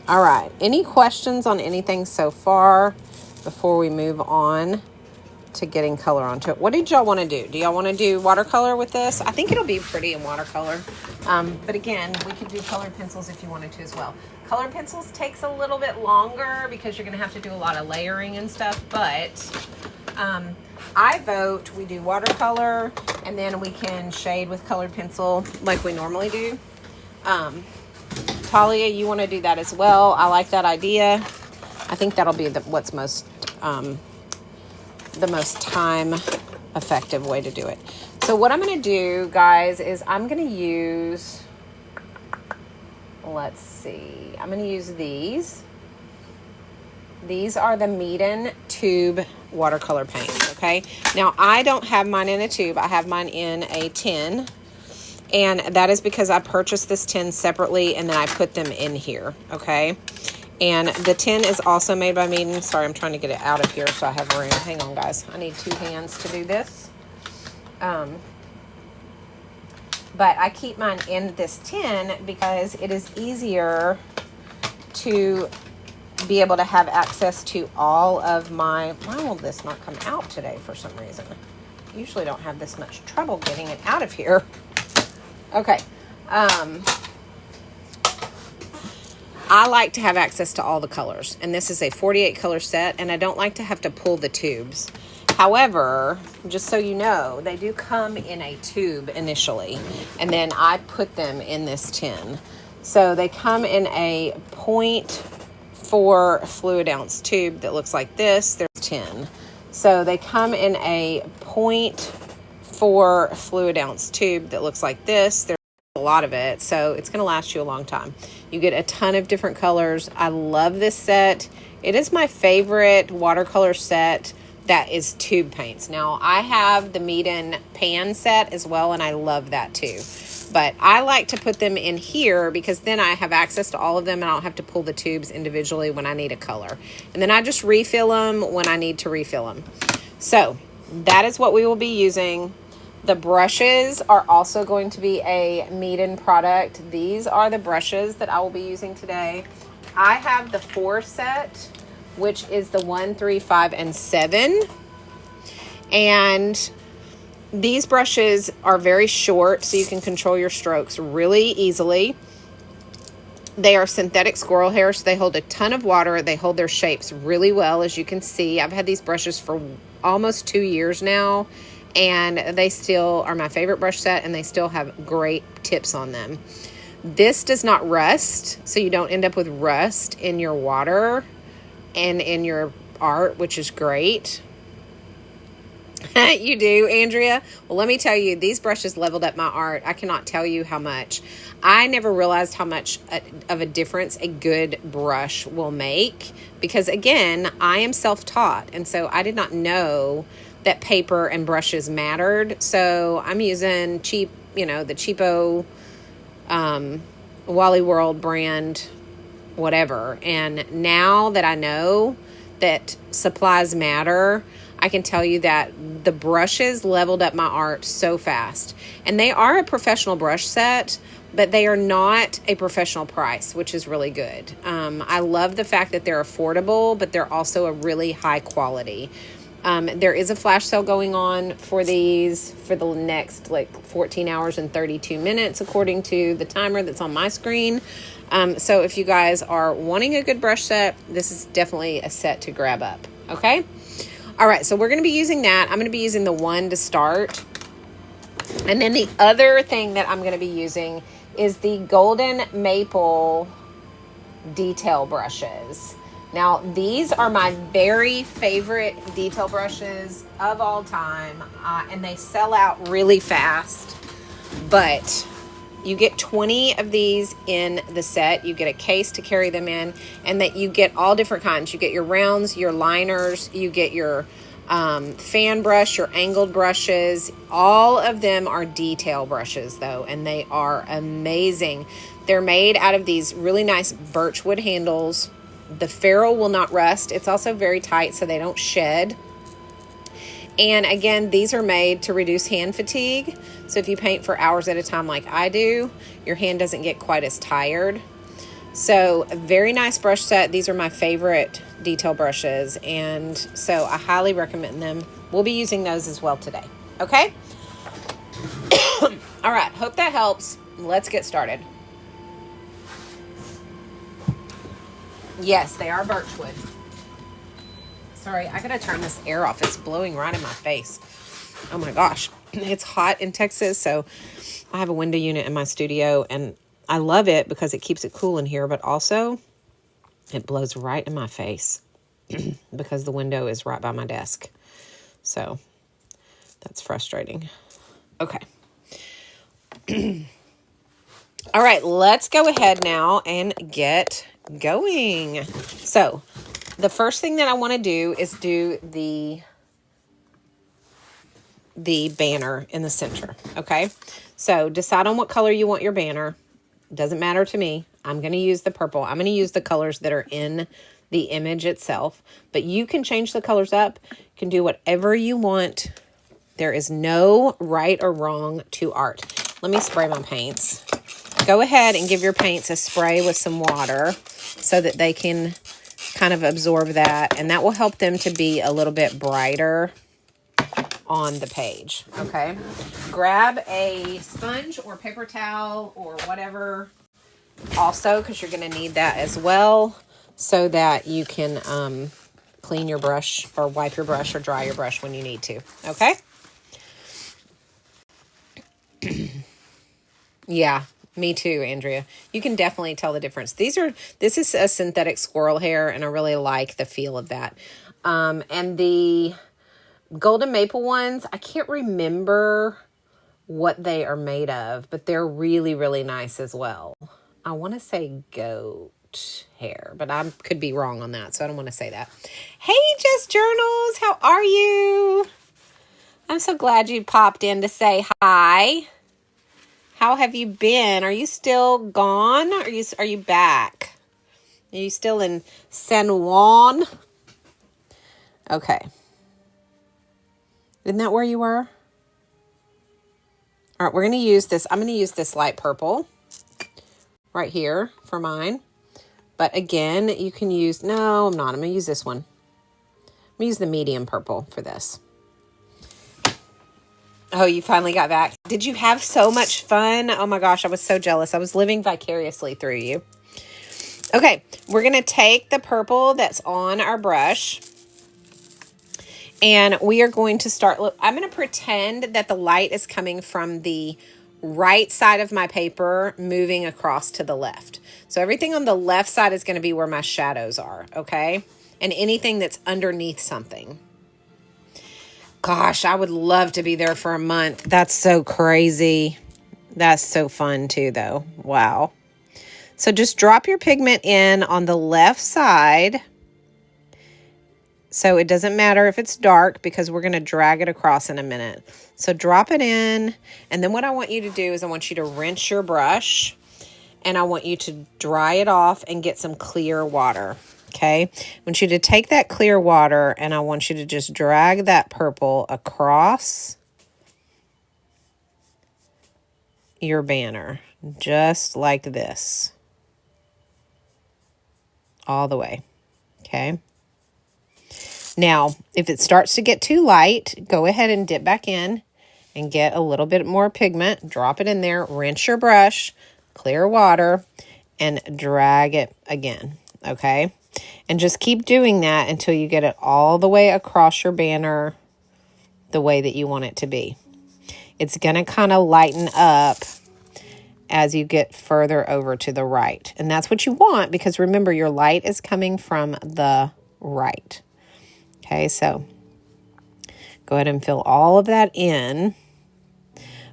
Speaker 1: All right. Any questions on anything so far before we move on to getting color onto it? What did y'all want to do? Do y'all want to do watercolor with this? I think it'll be pretty in watercolor. But again, we could do colored pencils if you wanted to as well. Colored pencils takes a little bit longer because you're going to have to do a lot of layering and stuff. But I vote we do watercolor and then we can shade with colored pencil like we normally do. Talia, you want to do that as well? I like that idea. I think that'll be what's most the most time effective way to do it. So what I'm going to do, guys, is I'm going to use, let's see, I'm going to use these. These are the Meeden tube watercolor paints, okay? Now, I don't have mine in a tube. I have mine in a tin. And that is because I purchased this tin separately and then I put them in here, okay? And the tin is also made by Meeden. Sorry, I'm trying to get it out of here so I have room. Hang on, guys. I need 2 hands to do this. But I keep mine in this tin because it is easier to be able to have access to all of my... Why will this not come out today for some reason? I usually don't have this much trouble getting it out of here. Okay. I like to have access to all the colors, and this is a 48 color set, and I don't like to have to pull the tubes. However, just so you know, they do come in a tube initially, and then I put them in this tin. So they come in a 0.4 fluid ounce tube that looks like this. There's 10. So they come in a 0.4 fluid ounce tube that looks like this. There's a lot of it, so it's going to last you a long time. You get a ton of different colors. I love this set. It is my favorite watercolor set that is tube paints. Now, I have the Meeden pan set as well, and I love that too. But I like to put them in here because then I have access to all of them and I don't have to pull the tubes individually when I need a color. And then I just refill them when I need to refill them. So that is what we will be using. The brushes are also going to be a Meeden product. These are the brushes that I will be using today. I have the 4 set, which is the 1, 3, 5, and 7. And these brushes are very short, so you can control your strokes really easily. They are synthetic squirrel hair, so they hold a ton of water. They hold their shapes really well, as you can see. I've had these brushes for almost 2 years now, and they still are my favorite brush set, and they still have great tips on them. This does not rust, so you don't end up with rust in your water and in your art, which is great. You do, Andrea? Well, let me tell you, these brushes leveled up my art. I cannot tell you how much. I never realized how much of a difference a good brush will make because, again, I am self-taught, and so I did not know that paper and brushes mattered. So I'm using cheap, the cheapo Wally World brand whatever. And now that I know that supplies matter, I can tell you that the brushes leveled up my art so fast. And they are a professional brush set, but they are not a professional price, which is really good. I love the fact that they're affordable, but they're also a really high quality. There is a flash sale going on for these for the next 14 hours and 32 minutes, according to the timer that's on my screen. So if you guys are wanting a good brush set, this is definitely a set to grab up. Okay. All right. So we're going to be using that. I'm going to be using the one to start. And then the other thing that I'm going to be using is the Golden Maple detail brushes. Now, these are my very favorite detail brushes of all time, and they sell out really fast, but you get 20 of these in the set. You get a case to carry them in, and that you get all different kinds. You get your rounds, your liners, you get your fan brush, your angled brushes. All of them are detail brushes though, and they are amazing. They're made out of these really nice birchwood handles. The ferrule will not rust. It's also very tight so they don't shed. And again, these are made to reduce hand fatigue. So if you paint for hours at a time like I do, your hand doesn't get quite as tired. So a very nice brush set. These are my favorite detail brushes, and so I highly recommend them. We'll be using those as well today. Okay? All right, hope that helps. Let's get started. Yes, they are birchwood. Sorry, I gotta turn this air off. It's blowing right in my face. Oh my gosh. It's hot in Texas, so I have a window unit in my studio, and I love it because it keeps it cool in here, but also it blows right in my face because the window is right by my desk. So that's frustrating. Okay. All right, let's go ahead now and get going. So the first thing that I want to do is do the banner in the center. Okay. So decide on what color you want your banner. Doesn't matter to me. I'm going to use the purple. I'm going to use the colors that are in the image itself, but you can change the colors up. You can do whatever you want. There is no right or wrong to art. Let me spray my paints. Go ahead and give your paints a spray with some water so that they can kind of absorb that, and that will help them to be a little bit brighter on the page. Okay, grab a sponge or paper towel or whatever also, because you're going to need that as well, so that you can clean your brush or wipe your brush or dry your brush when you need to. Okay. Yeah, me too, Andrea. You can definitely tell the difference. This is a synthetic squirrel hair, and I really like the feel of that. And the Golden Maple ones, I can't remember what they are made of, but they're really, really nice as well. I want to say goat hair, but I could be wrong on that, so I don't want to say that. Hey, Just Journals, how are you? I'm so glad you popped in to say hi. How have you been? Are you still gone? Are you back? Are you still in San Juan? Okay. Isn't that where you were? All right, we're going to use this. I'm going to use this light purple right here for mine. But again, you can use, no, I'm not. I'm going to use this one. I'm going to use the medium purple for this. Oh, you finally got back. Did you have so much fun? Oh my gosh, I was so jealous. I was living vicariously through you. Okay, we're going to take the purple that's on our brush, and we are going to start. Look, I'm going to pretend that the light is coming from the right side of my paper, moving across to the left. So everything on the left side is going to be where my shadows are, okay? And anything that's underneath something. Gosh, I would love to be there for a month. That's so crazy. That's so fun too, though. Wow. So just drop your pigment in on the left side. So it doesn't matter if it's dark, because we're going to drag it across in a minute. So drop it in. And then what I want you to do is I want you to rinse your brush. and I want you to dry it off and get some clear water. Okay, I want you to take that clear water and I want you to just drag that purple across your banner, just like this, all the way. Okay. Now, if it starts to get too light, go ahead and dip back in and get a little bit more pigment. Drop it in there, rinse your brush, clear water, and drag it again, okay? And just keep doing that until you get it all the way across your banner the way that you want it to be. It's going to kind of lighten up as you get further over to the right. And that's what you want, because remember, your light is coming from the right. Okay, so go ahead and fill all of that in.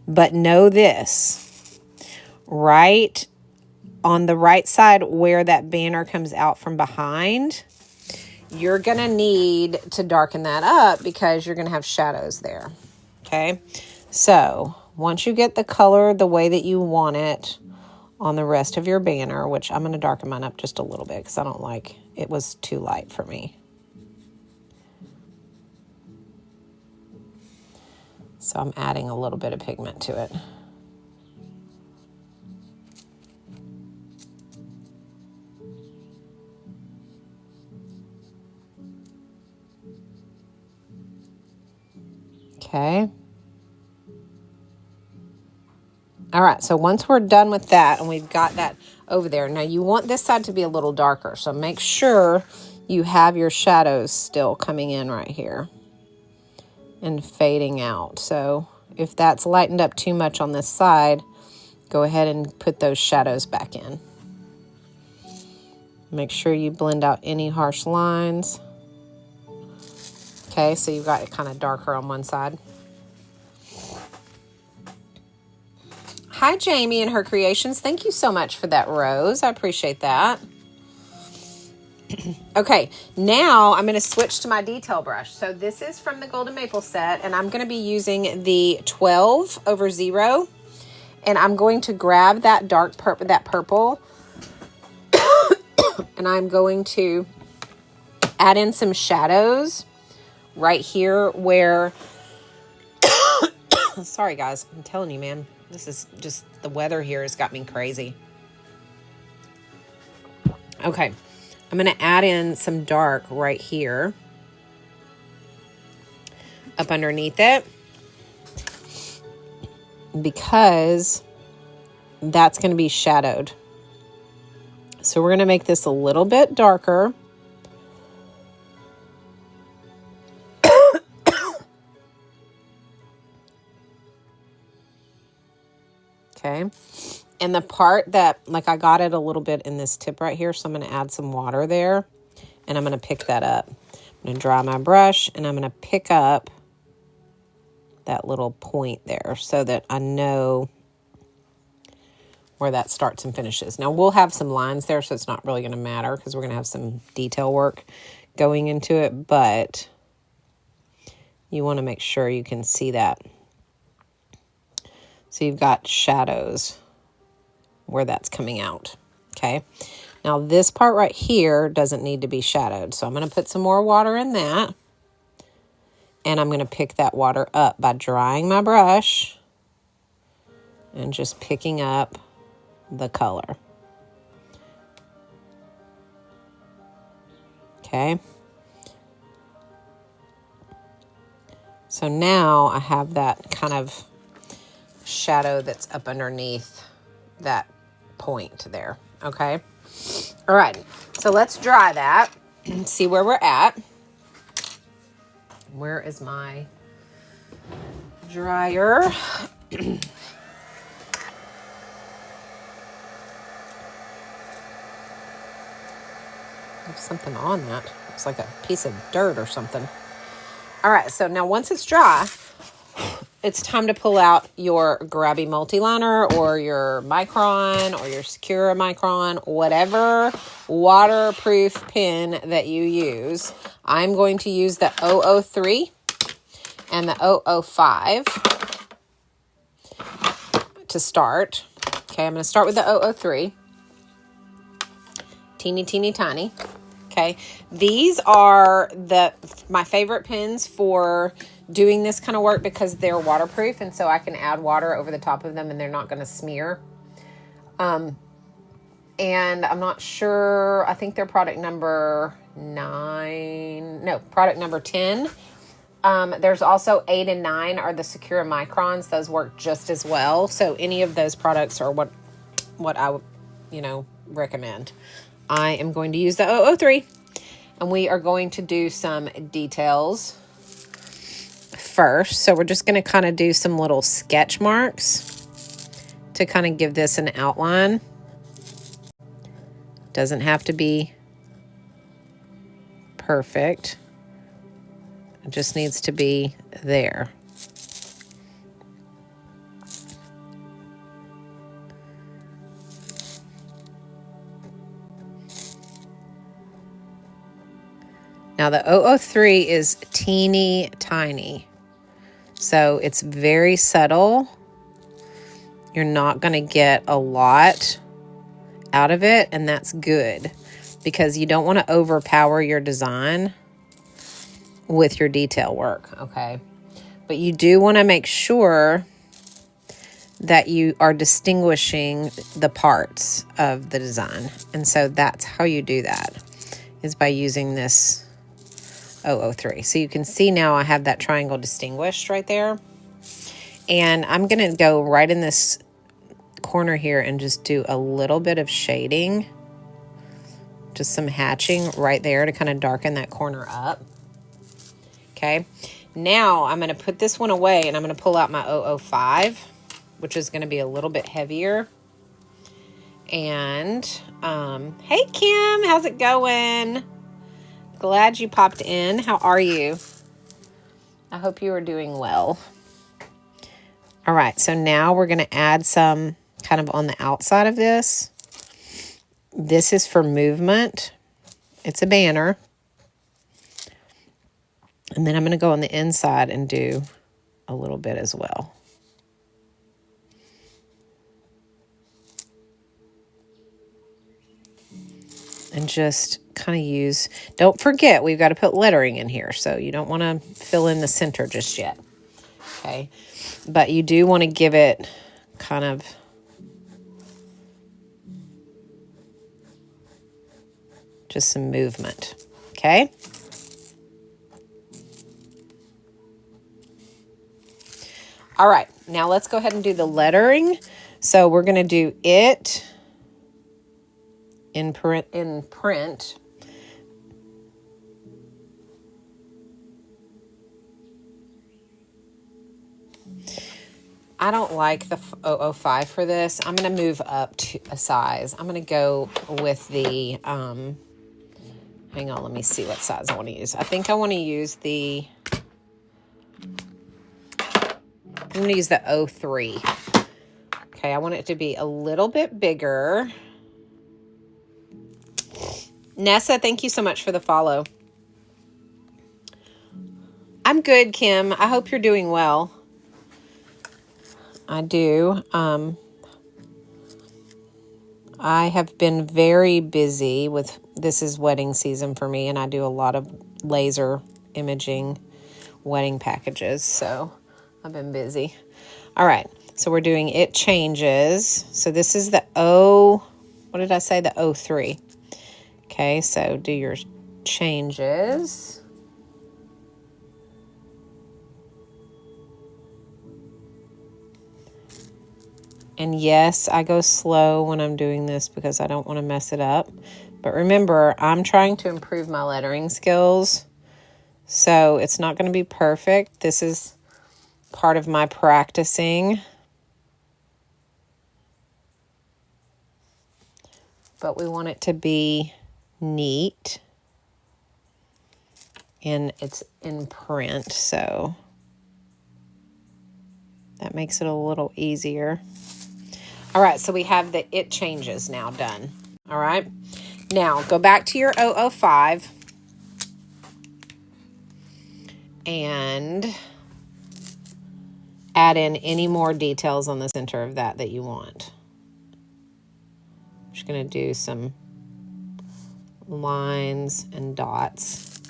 Speaker 1: But know this, right on the right side where that banner comes out from behind, you're going to need to darken that up because you're going to have shadows there. Okay, so once you get the color the way that you want it on the rest of your banner, which I'm going to darken mine up just a little bit because I don't like, it was too light for me. So I'm adding a little bit of pigment to it. Okay. All right, so once we're done with that and we've got that over there, now you want this side to be a little darker, so make sure you have your shadows still coming in right here and fading out. So if that's lightened up too much on this side, go ahead and put those shadows back in. Make sure you blend out any harsh lines. Okay, so you've got it kind of darker on one side. Hi, Jamie and her creations. Thank you so much for that rose. I appreciate that. Okay, now I'm going to switch to my detail brush. So this is from the Golden Maple set, and I'm going to be using the 12/0, and I'm going to grab that dark purple, and I'm going to add in some shadows right here where, sorry guys, I'm telling you, man, this is just, the weather here has got me crazy. Okay. I'm going to add in some dark right here up underneath it because that's going to be shadowed. So we're going to make this a little bit darker. Okay. And the part that, like, I got it a little bit in this tip right here, so I'm going to add some water there, and I'm going to pick that up. I'm going to dry my brush, and I'm going to pick up that little point there so that I know where that starts and finishes. Now, we'll have some lines there, so it's not really going to matter because we're going to have some detail work going into it, but you want to make sure you can see that. So you've got shadows where that's coming out, okay? Now this part right here doesn't need to be shadowed, so I'm going to put some more water in that, and I'm going to pick that water up by drying my brush and just picking up the color. Okay? So now I have that kind of shadow that's up underneath that point there, okay? All right, so let's dry that and see where we're at. Where is my dryer? There's something on that. It's like a piece of dirt or something. All right, so now once it's dry, it's time to pull out your grabby multi-liner or your micron or your Secura micron, whatever waterproof pen that you use. I'm going to use the 003 and the 005 to start. Okay, I'm going to start with the 003. Teeny, teeny, tiny. Okay, these are my favorite pens for doing this kind of work because they're waterproof, and so I can add water over the top of them and they're not going to smear. And I'm not sure, I think they're product number 10. There's also 8 and 9 are the Secure Microns. Those work just as well. So any of those products are what I would, recommend. I am going to use the 003, and we are going to do some details first. So we're just going to kind of do some little sketch marks to kind of give this an outline. Doesn't have to be perfect. It just needs to be there. Now the 003 is teeny tiny. So it's very subtle. You're not going to get a lot out of it, and that's good because you don't want to overpower your design with your detail work, okay? But you do want to make sure that you are distinguishing the parts of the design. And so that's how you do that, is by using this 003. So you can see now I have that triangle distinguished right there. And I'm going to go right in this corner here and just do a little bit of shading, just some hatching right there to kind of darken that corner up. Okay, now I'm going to put this one away and I'm going to pull out my 005, which is going to be a little bit heavier. And hey Kim, how's it going? Glad you popped in. How are you? I hope you are doing well. All right, so now we're going to add some kind of on the outside of this. This is for movement. It's a banner. And then I'm going to go on the inside and do a little bit as well. And just kind of use, don't forget, we've got to put lettering in here. So you don't want to fill in the center just yet. Okay. But you do want to give it kind of just some movement. Okay. All right, now let's go ahead and do the lettering. So we're going to do it in print. I don't like the 005 for this. I'm going to move up to a size. I'm going to go with the, hang on, let me see what size I want to use. I think I want to use the, I'm going to use the 03. Okay, I want it to be a little bit bigger. Nessa, thank you so much for the follow. I'm good, Kim. I hope you're doing well. I do. I have been very busy with, this is wedding season for me, and I do a lot of laser imaging wedding packages, so I've been busy. All right, so we're doing it changes. So this is the what did I say? The 03. Okay, so do your changes. And yes, I go slow when I'm doing this because I don't want to mess it up. But remember, I'm trying to improve my lettering skills. So it's not going to be perfect. This is part of my practicing. But we want it to be neat. And it's in print, so that makes it a little easier. All right, so we have the it changes now done. All right, now go back to your 005 and add in any more details on the center of that you want. I'm just going to do some lines and dots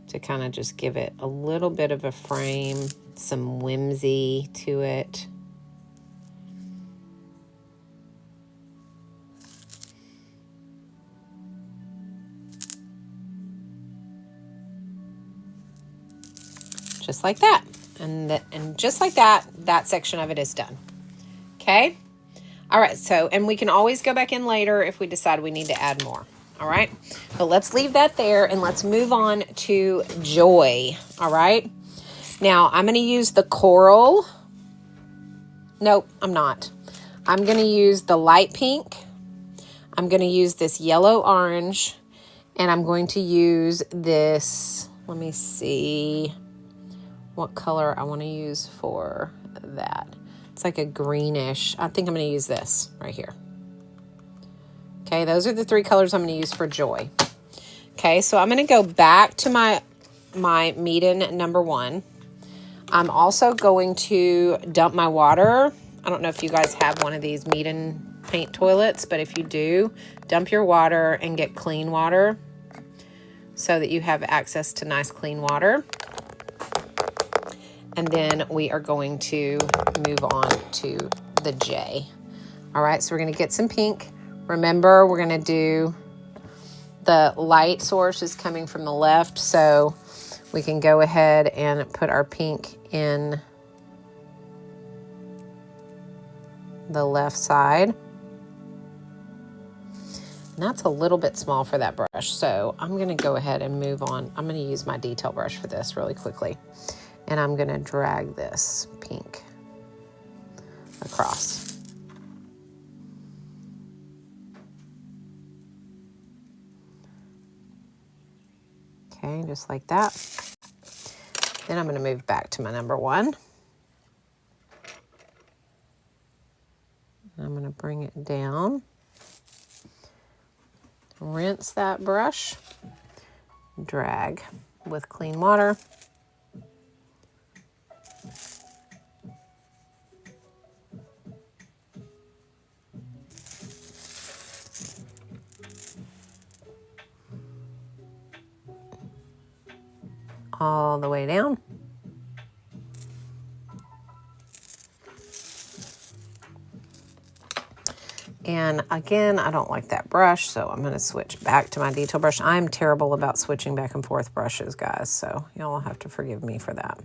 Speaker 1: to kind of just give it a little bit of a frame, some whimsy to it. Just like that. And just like that, that section of it is done. Okay? All right, so, and we can always go back in later if we decide we need to add more. All right, but let's leave that there and let's move on to Joy. All right, now I'm going to use the coral. Nope, I'm not. I'm going to use the light pink. I'm going to use this yellow orange, and I'm going to use this, let me see what color I want to use for that. It's like a greenish. I think I'm going to use this right here. Okay, those are the three colors I'm going to use for Joy. Okay, so I'm going to go back to my Meeden number 1. I'm also going to dump my water. I don't know if you guys have one of these Meeden paint toilets, but if you do, dump your water and get clean water so that you have access to nice clean water. And then we are going to move on to the J. All right, so we're going to get some pink. Remember, we're going to do the light source is coming from the left, so we can go ahead and put our pink in the left side. And that's a little bit small for that brush, so I'm going to go ahead and move on. I'm going to use my detail brush for this really quickly, and I'm going to drag this pink across. Okay, just like that. Then I'm going to move back to my number 1. I'm going to bring it down. Rinse that brush. Drag with clean water. All the way down. And again, I don't like that brush, so I'm going to switch back to my detail brush. I'm terrible about switching back and forth brushes, guys, so y'all will have to forgive me for that.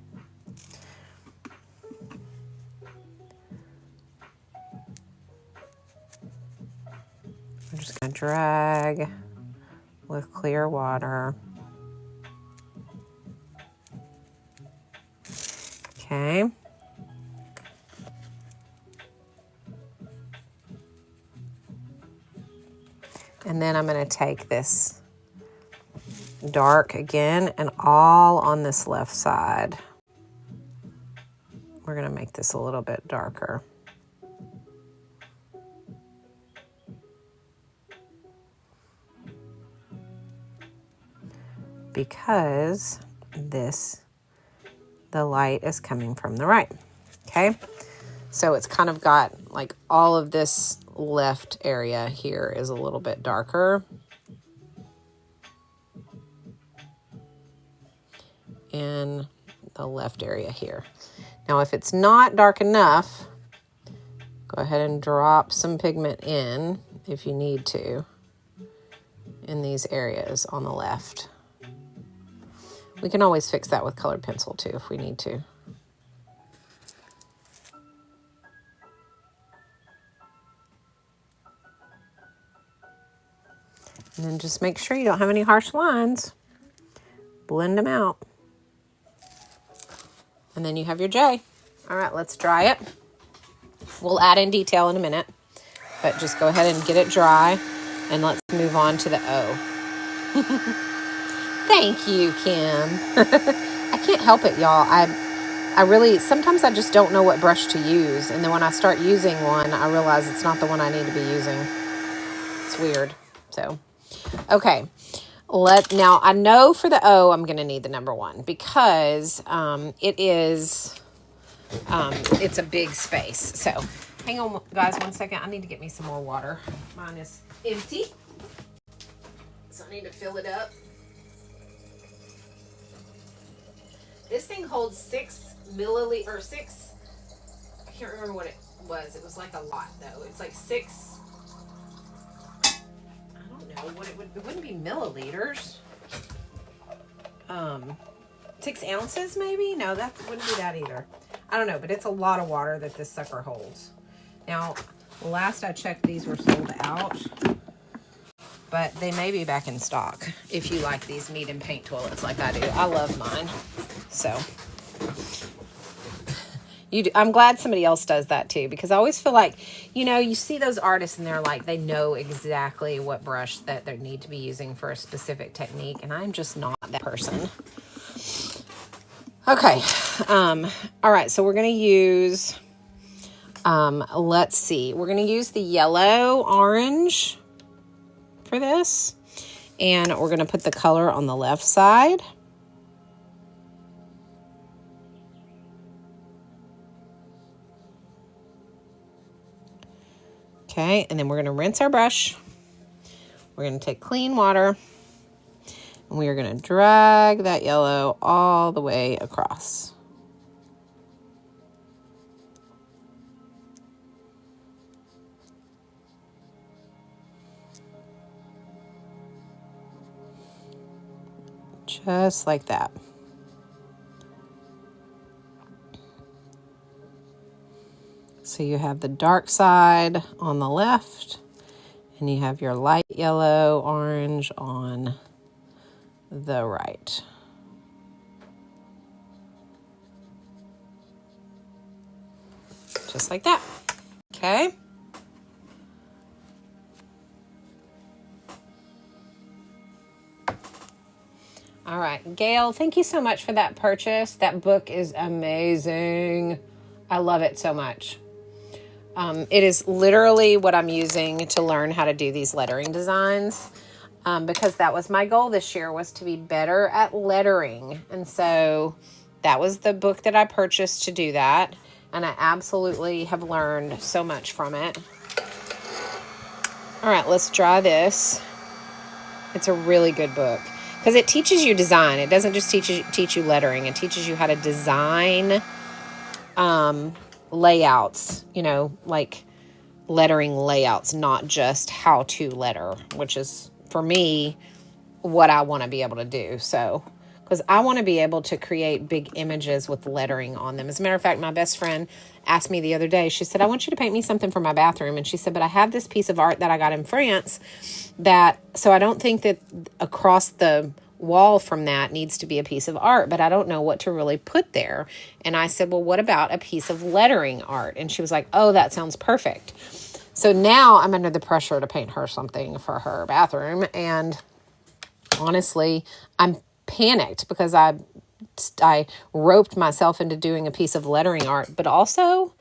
Speaker 1: I'm just going to drag with clear water. Okay. And then I'm going to take this dark again and all on this left side. We're going to make this a little bit darker. Because the light is coming from the right. Okay. So it's kind of got like all of this left area here is a little bit darker. And the left area here. Now, if it's not dark enough, go ahead and drop some pigment in if you need to in these areas on the left. We can always fix that with colored pencil too if we need to. And then just make sure you don't have any harsh lines. Blend them out. And then you have your J. All right, let's dry it. We'll add in detail in a minute, but just go ahead and get it dry. And let's move on to the O. Thank you, Kim. I can't help it, y'all. I really, sometimes I just don't know what brush to use. And then when I start using one, I realize it's not the one I need to be using. It's weird. So, okay. Now I know for the O, I'm going to need the number 1 because it's a big space. So hang on, guys, 1 second. I need to get me some more water. Mine is empty. So I need to fill it up. This thing holds 6 milliliters, or 6, I can't remember what it was. It was like a lot though. It's like 6, I don't know what it wouldn't be milliliters. 6 ounces maybe? No, that wouldn't be that either. I don't know, but it's a lot of water that this sucker holds. Now, last I checked, these were sold out, but they may be back in stock if you like these meat and paint toilets like I do. I love mine. So, I'm glad somebody else does that too, because I always feel like, you know, you see those artists and they're like, they know exactly what brush that they need to be using for a specific technique, and I'm just not that person. Okay, all right, so we're going to use, let's see, we're going to use the yellow orange for this, and we're going to put the color on the left side. Okay, and then we're going to rinse our brush. We're going to take clean water, and we are going to drag that yellow all the way across. Just like that. So you have the dark side on the left, and you have your light yellow orange on the right. Just like that. Okay. All right, Gail, thank you so much for that purchase. That book is amazing. I love it so much. It is literally what I'm using to learn how to do these lettering designs, because that was my goal this year, was to be better at lettering. And so that was the book that I purchased to do that. And I absolutely have learned so much from it. All right, let's dry this. It's a really good book because it teaches you design. It doesn't just teach you lettering. It teaches you how to design layouts, you know, like lettering layouts, not just how to letter, which is, for me, what I want to be able to do. So, because I want to be able to create big images with lettering on them. As a matter of fact, my best friend asked me the other day, she said, I want you to paint me something for my bathroom. And she said, but I have this piece of art that I got in France so I don't think that across the wall from that needs to be a piece of art, but I don't know what to really put there. And I said, well, what about a piece of lettering art? And she was like, oh, that sounds perfect. So now I'm under the pressure to paint her something for her bathroom. And honestly, I'm panicked because I roped myself into doing a piece of lettering art, but also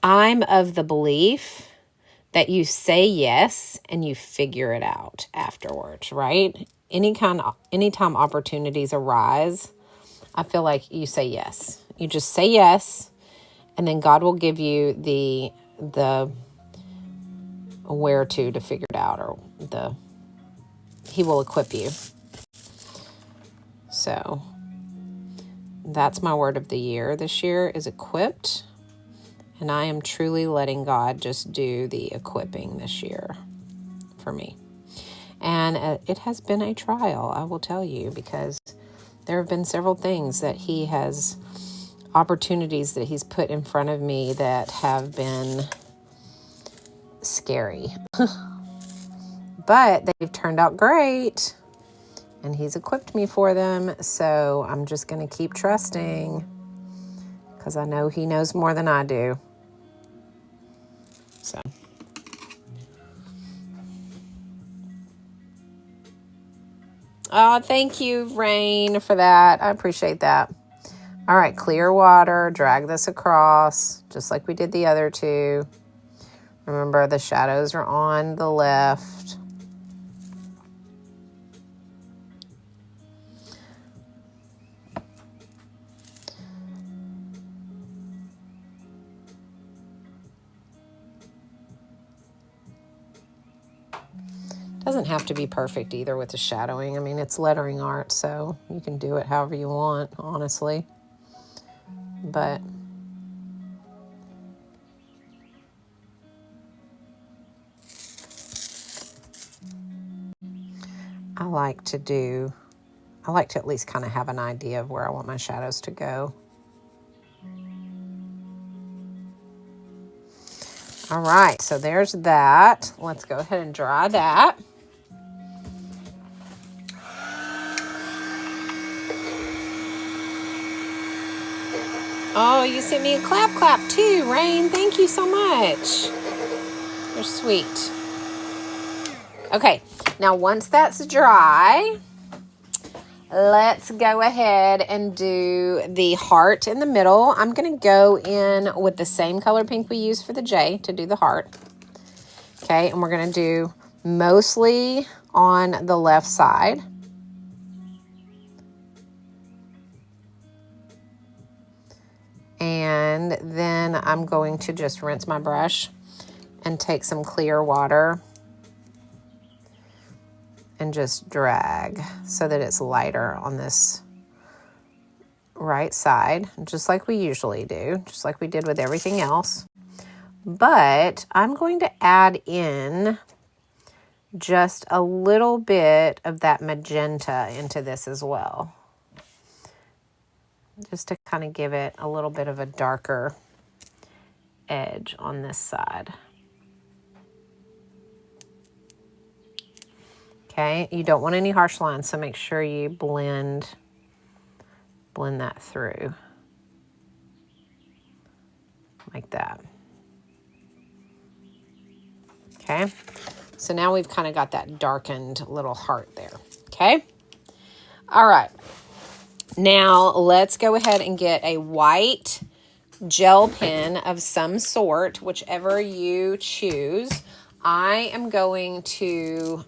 Speaker 1: I'm of the belief that you say yes and you figure it out afterwards, right? Anytime opportunities arise, I feel like you say yes. You just say yes, and then God will give you the where to figure it out, or He will equip you. So that's my word of the year this year, is equipped. And I am truly letting God just do the equipping this year for me. And it has been a trial, I will tell you, because there have been several things that opportunities that He's put in front of me that have been scary. But they've turned out great, and He's equipped me for them. So I'm just going to keep trusting, because I know He knows more than I do. So. Oh, thank you, Rain, for that. I appreciate that. All right, clear water. Drag this across, just like we did the other two. Remember, the shadows are on the left. Doesn't have to be perfect either with the shadowing. I mean, it's lettering art, so you can do it however you want, honestly. But I like to at least kind of have an idea of where I want my shadows to go. All right, so there's that. Let's go ahead and dry that. Oh, you sent me a clap too, Rain. Thank you so much. You're sweet. Okay, now once that's dry, let's go ahead and do the heart in the middle. I'm going to go in with the same color pink we used for the J to do the heart. Okay, and we're going to do mostly on the left side. And then I'm going to just rinse my brush and take some clear water and just drag so that it's lighter on this right side, just like we usually do, just like we did with everything else. But I'm going to add in just a little bit of that magenta into this as well, just to kind of give it a little bit of a darker edge on this side. Okay, you don't want any harsh lines, so make sure you blend that through like that. Okay, so now we've kind of got that darkened little heart there. Okay, all right, now let's go ahead and get a white gel pen of some sort, whichever you choose. I am going to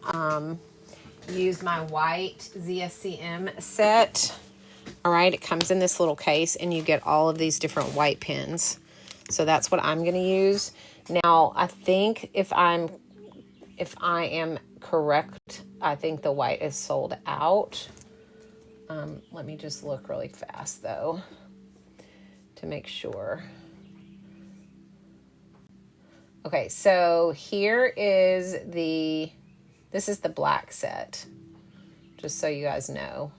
Speaker 1: use my white ZSCM set. All right, it comes in this little case and you get all of these different white pens. So that's what I'm going to use. Now, I think if I am correct, I think the white is sold out. Let me just look really fast though to make sure. Okay, so here is this is the black set, just so you guys know.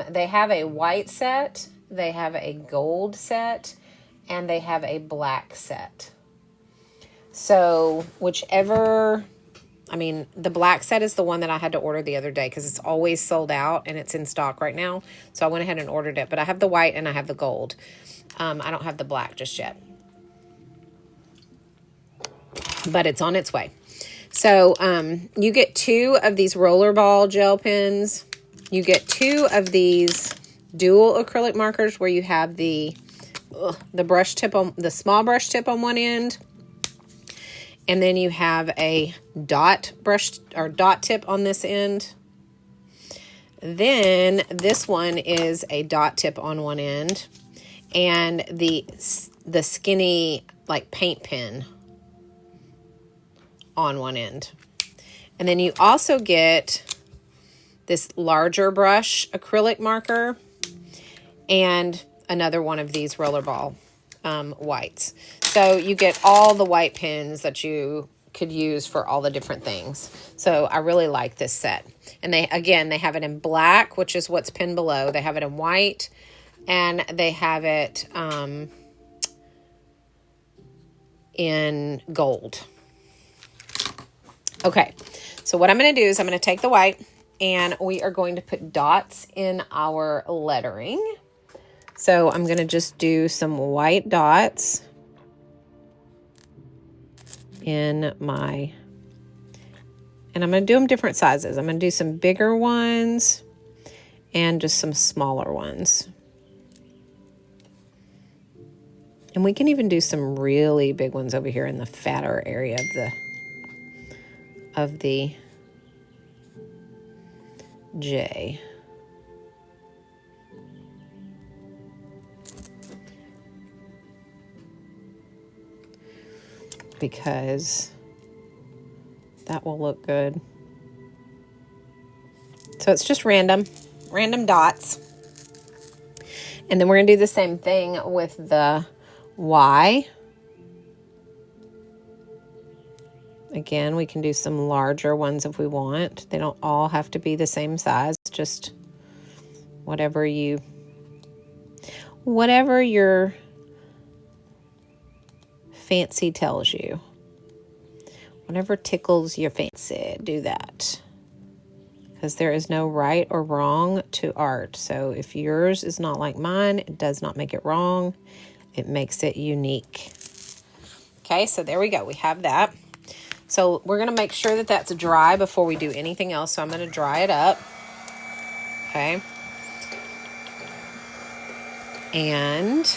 Speaker 1: They have a white set, they have a gold set, and they have a black set. So whichever, I mean, the black set is the one that I had to order the other day because it's always sold out and it's in stock right now. So I went ahead and ordered it, but I have the white and I have the gold. I don't have the black just yet, but it's on its way. So you get 2 of these rollerball gel pens. You get 2 of these dual acrylic markers where you have the brush tip on the small brush tip on one end, and then you have a dot brush or dot tip on this end. Then this one is a dot tip on one end, and the skinny like paint pen on one end. And then you also get this larger brush acrylic marker and another one of these rollerball whites. So you get all the white pens that you could use for all the different things. So I really like this set. And they have it in black, which is what's pinned below. They have it in white, and they have it in gold. Okay, so what I'm going to do is I'm going to take the white and we are going to put dots in our lettering. So I'm going to just do some white dots in my, and I'm going to do them different sizes. I'm going to do some bigger ones and just some smaller ones. And we can even do some really big ones over here in the fatter area of the J. Because That will look good. So it's just random dots. And then we're going to do the same thing with the Y. Again, we can do some larger ones if we want. They don't all have to be the same size, just whatever your fancy tells you. Whatever tickles your fancy, do that. Because there is no right or wrong to art. So if yours is not like mine, it does not make it wrong. It makes it unique. Okay, so there we go. We have that. So we're going to make sure that that's dry before we do anything else. So I'm going to dry it up. Okay. And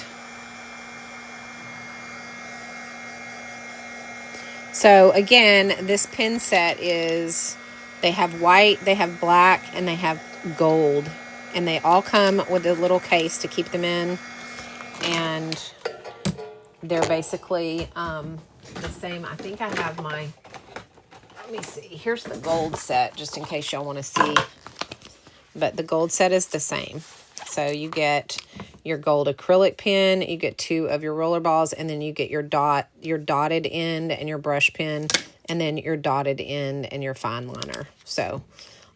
Speaker 1: so again, this pin set is, they have white, they have black, and they have gold. And they all come with a little case to keep them in. And they're basically the same. I think I have my, let me see. Here's the gold set, just in case y'all want to see. But the gold set is the same. So you get your gold acrylic pen, you get 2 of your roller balls, and then you get your dotted end and your brush pen, and then your dotted end and your fine liner. So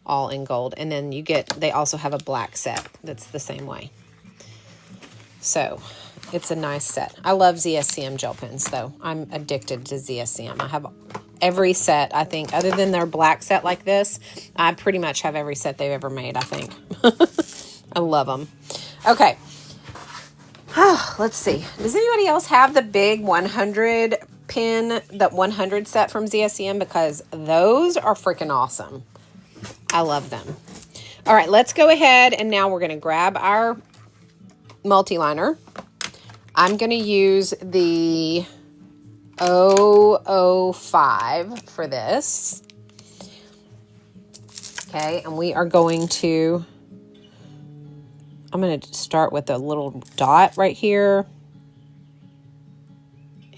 Speaker 1: all in gold. And then you get, they also have a black set that's the same way. So it's a nice set. I love ZSCM gel pens, though. I'm addicted to ZSCM. I have every set, I think, other than their black set like this. I pretty much have every set they've ever made, I think. I love them. Okay. Let's see. Does anybody else have the big 100 pin, that 100 set from ZSCM? Because those are freaking awesome. I love them. All right, let's go ahead, and now we're going to grab our multi-liner. I'm going to use the 005 for this. Okay, and we are going to, I'm going to start with a little dot right here.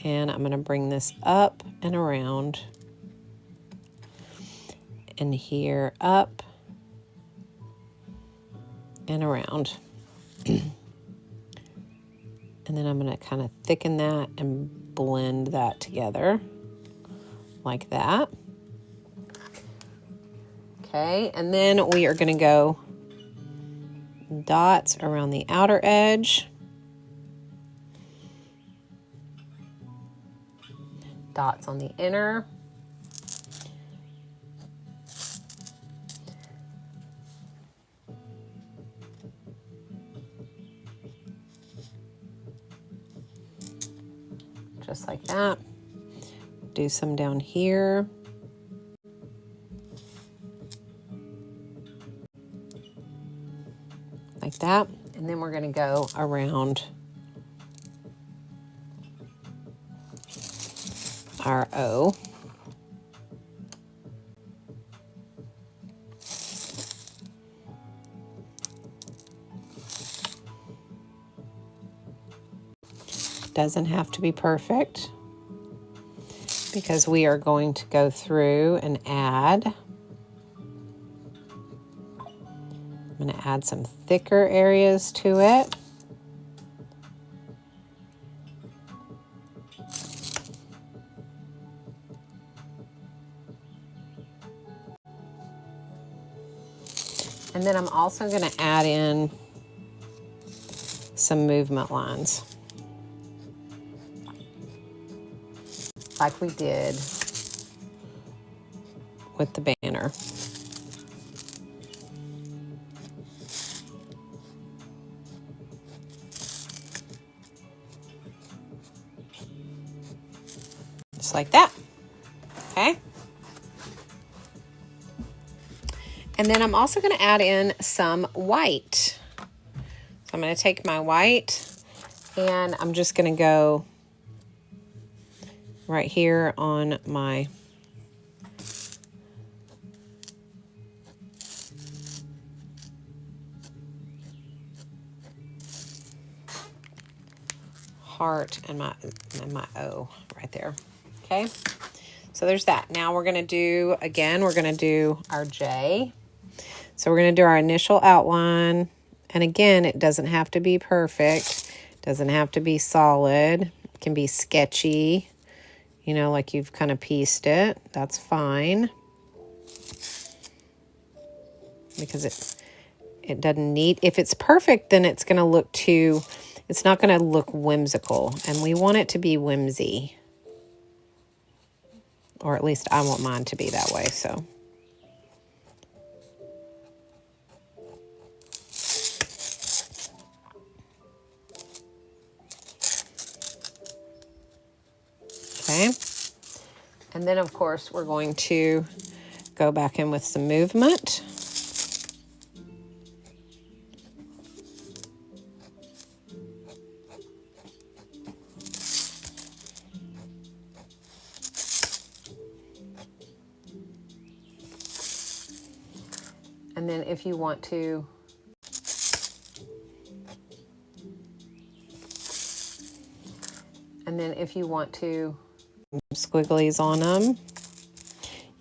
Speaker 1: And I'm going to bring this up and around. And here up and around. And then I'm going to kind of thicken that and blend that together like that. Okay, and then we are going to go dots around the outer edge. Dots on the inner. Just like that. Do some down here. Like that. And then we're going to go around our O. Doesn't have to be perfect because we are going to go through and add. I'm going to add some thicker areas to it. And then I'm also going to add in some movement lines, like we did with the banner. Just like that. Okay. And then I'm also going to add in some white. So I'm going to take my white and I'm just going to go right here on my heart and my O right there. Okay. So there's that. Now we're going to do, again, we're going to do our J. So we're going to do our initial outline. And again, it doesn't have to be perfect. It doesn't have to be solid. It can be sketchy, you know, like you've kind of pieced it. That's fine. Because it doesn't need, if it's perfect, then it's going to look too, it's not going to look whimsical. And we want it to be whimsy. Or at least I want mine to be that way, so. Okay. And then, of course, we're going to go back in with some movement. And then if you want to, squigglies on them.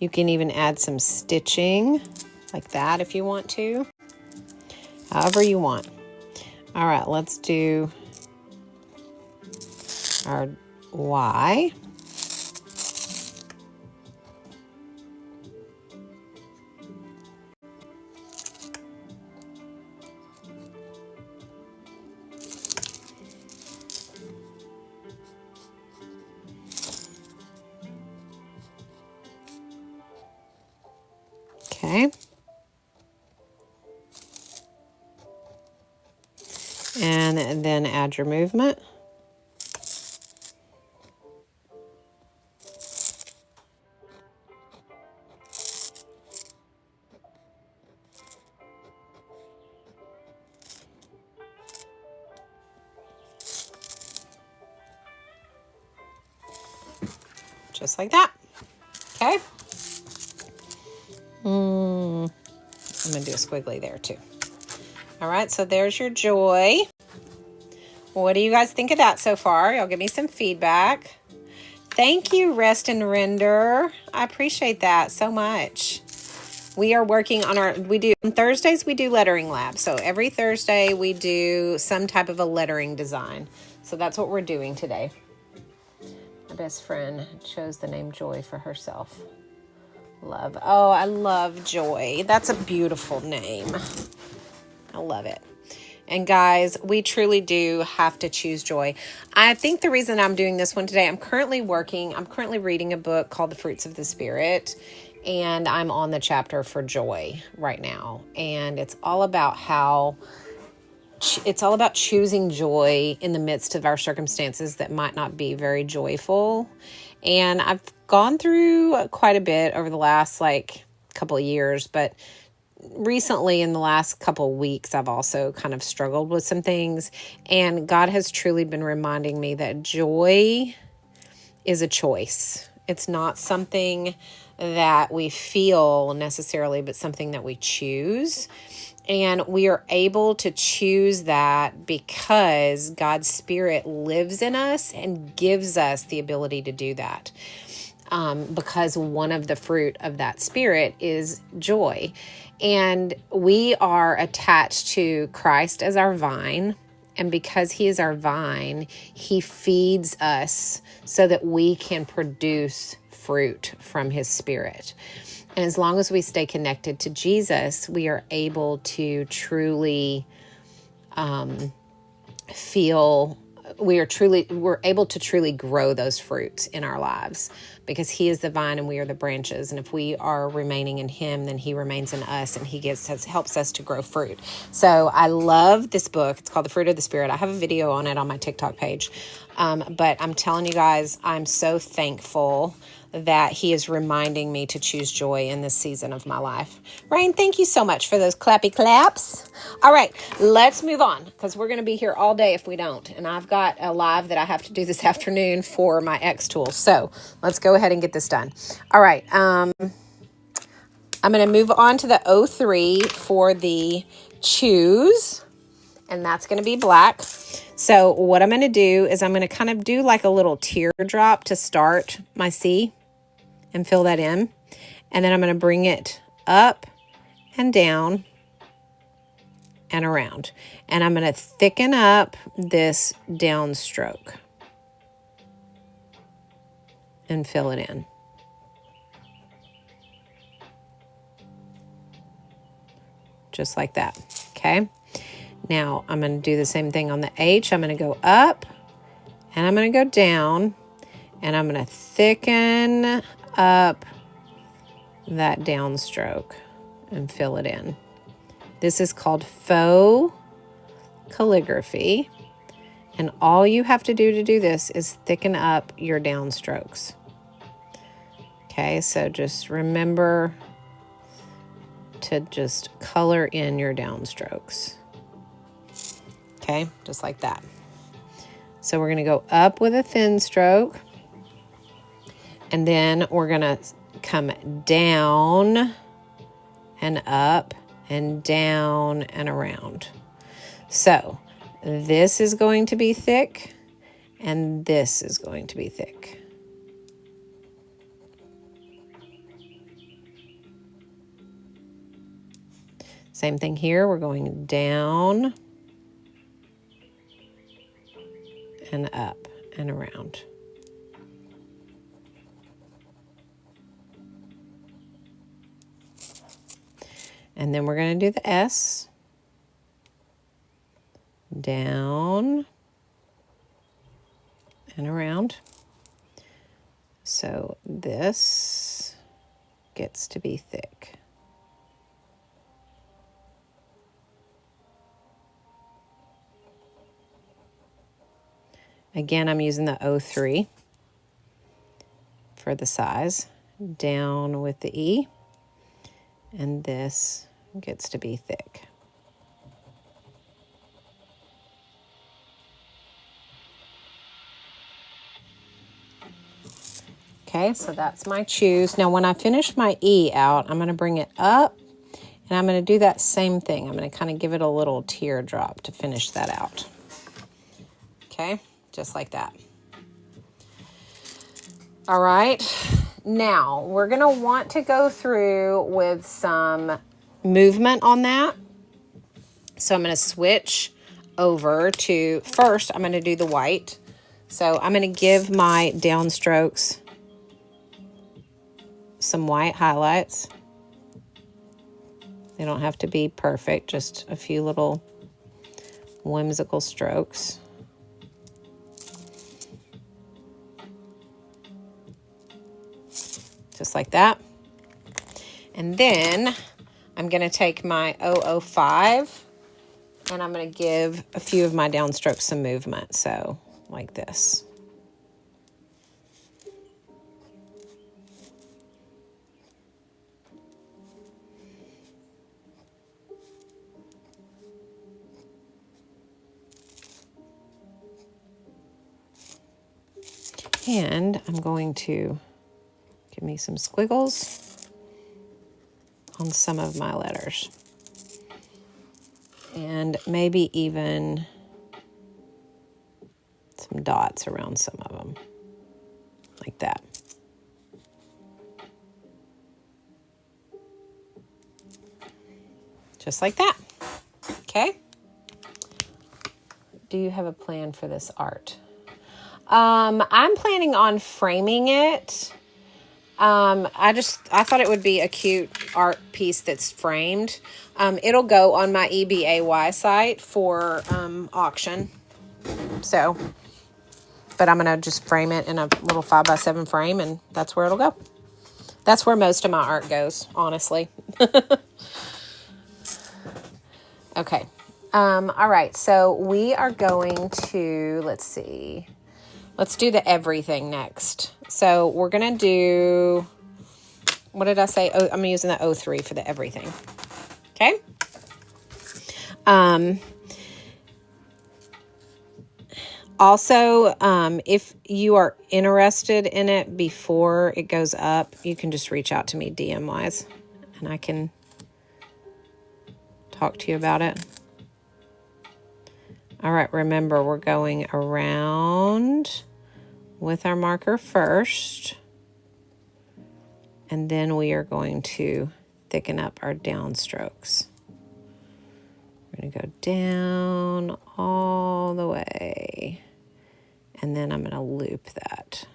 Speaker 1: You can even add some stitching like that if you want to. However you want. All right, let's do our Y. Okay. And then add your movement. Just like that. Okay. I'm going to do a squiggly there too. All right, so there's your Joy. What do you guys think of that so far? Y'all give me some feedback. Thank you, Rest and Render. I appreciate that so much. We are working on on Thursdays we do lettering lab. So every Thursday we do some type of a lettering design. So that's what we're doing today. My best friend chose the name Joy for herself. Love. Oh, I love Joy. That's a beautiful name. I love it. And guys, we truly do have to choose joy. I think the reason I'm doing this one today, I'm currently reading a book called The Fruits of the Spirit, and I'm on the chapter for joy right now. And it's all about choosing joy in the midst of our circumstances that might not be very joyful. And I've gone through quite a bit over the last couple of years, but recently in the last couple of weeks, I've also kind of struggled with some things. And God has truly been reminding me that joy is a choice. It's not something that we feel necessarily, but something that we choose. And we are able to choose that because God's Spirit lives in us and gives us the ability to do that. Because one of the fruit of that Spirit is joy. And we are attached to Christ as our vine. And because he is our vine, he feeds us so that we can produce fruit from his Spirit. And as long as we stay connected to Jesus, we are able to truly we're able to truly grow those fruits in our lives, because he is the vine and we are the branches. And if we are remaining in him, then he remains in us, and he helps us to grow fruit. So I love this book. It's called The Fruit of the Spirit. I have a video on it on my TikTok page. But I'm telling you guys, I'm so thankful that he is reminding me to choose joy in this season of my life. Rain, thank you so much for those clappy claps. All right, let's move on, because we're going to be here all day if we don't. And I've got a live that I have to do this afternoon for my X tool. So let's go ahead and get this done. All right, I'm going to move on to the 03 for the choose, and that's going to be black. So what I'm going to do is I'm going to kind of do like a little teardrop to start my C. and fill that in. And then I'm going to bring it up and down and around. And I'm going to thicken up this downstroke and fill it in. Just like that, okay? Now I'm going to do the same thing on the H. I'm going to go up and I'm going to go down and I'm going to thicken up that downstroke and fill it in. This is called faux calligraphy, and all you have to do this is thicken up your downstrokes. Okay, so just remember to just color in your downstrokes. Okay, just like that. So we're going to go up with a thin stroke, and then we're going to come down and up and down and around. So this is going to be thick, and this is going to be thick. Same thing here, we're going down and up and around. And then we're going to do the S. Down and around. So this gets to be thick. Again, I'm using the 03 for the size. Down with the E, and this gets to be thick. Okay, so that's my choose. Now when I finish my E out, I'm going to bring it up, and I'm going to do that same thing. I'm going to kind of give it a little teardrop to finish that out. Okay, just like that. All right, now we're going to want to go through with some movement on that. So I'm going to switch over to, first I'm going to do the white. So I'm going to give my downstrokes some white highlights. They don't have to be perfect, just a few little whimsical strokes. Just like that. And then I'm going to take my 005 and I'm going to give a few of my downstrokes some movement. So like this. And I'm going to give me some squiggles on some of my letters. And maybe even some dots around some of them. Like that. Just like that. Okay. Do you have a plan for this art? I'm planning on framing it. I thought it would be a cute art piece that's framed. It'll go on my EBAY site for auction. So, but I'm going to just frame it in a little 5x7 frame, and that's where it'll go. That's where most of my art goes, honestly. Okay. All right. So we are going to, let's see. Let's do the everything next. So we're going to do, what did I say? Oh, I'm using the 03 for the everything. Okay. Also, if you are interested in it before it goes up, you can just reach out to me DM wise and I can talk to you about it. All right, remember we're going around with our marker first. And then we are going to thicken up our downstrokes. We're going to go down all the way. And then I'm going to loop that.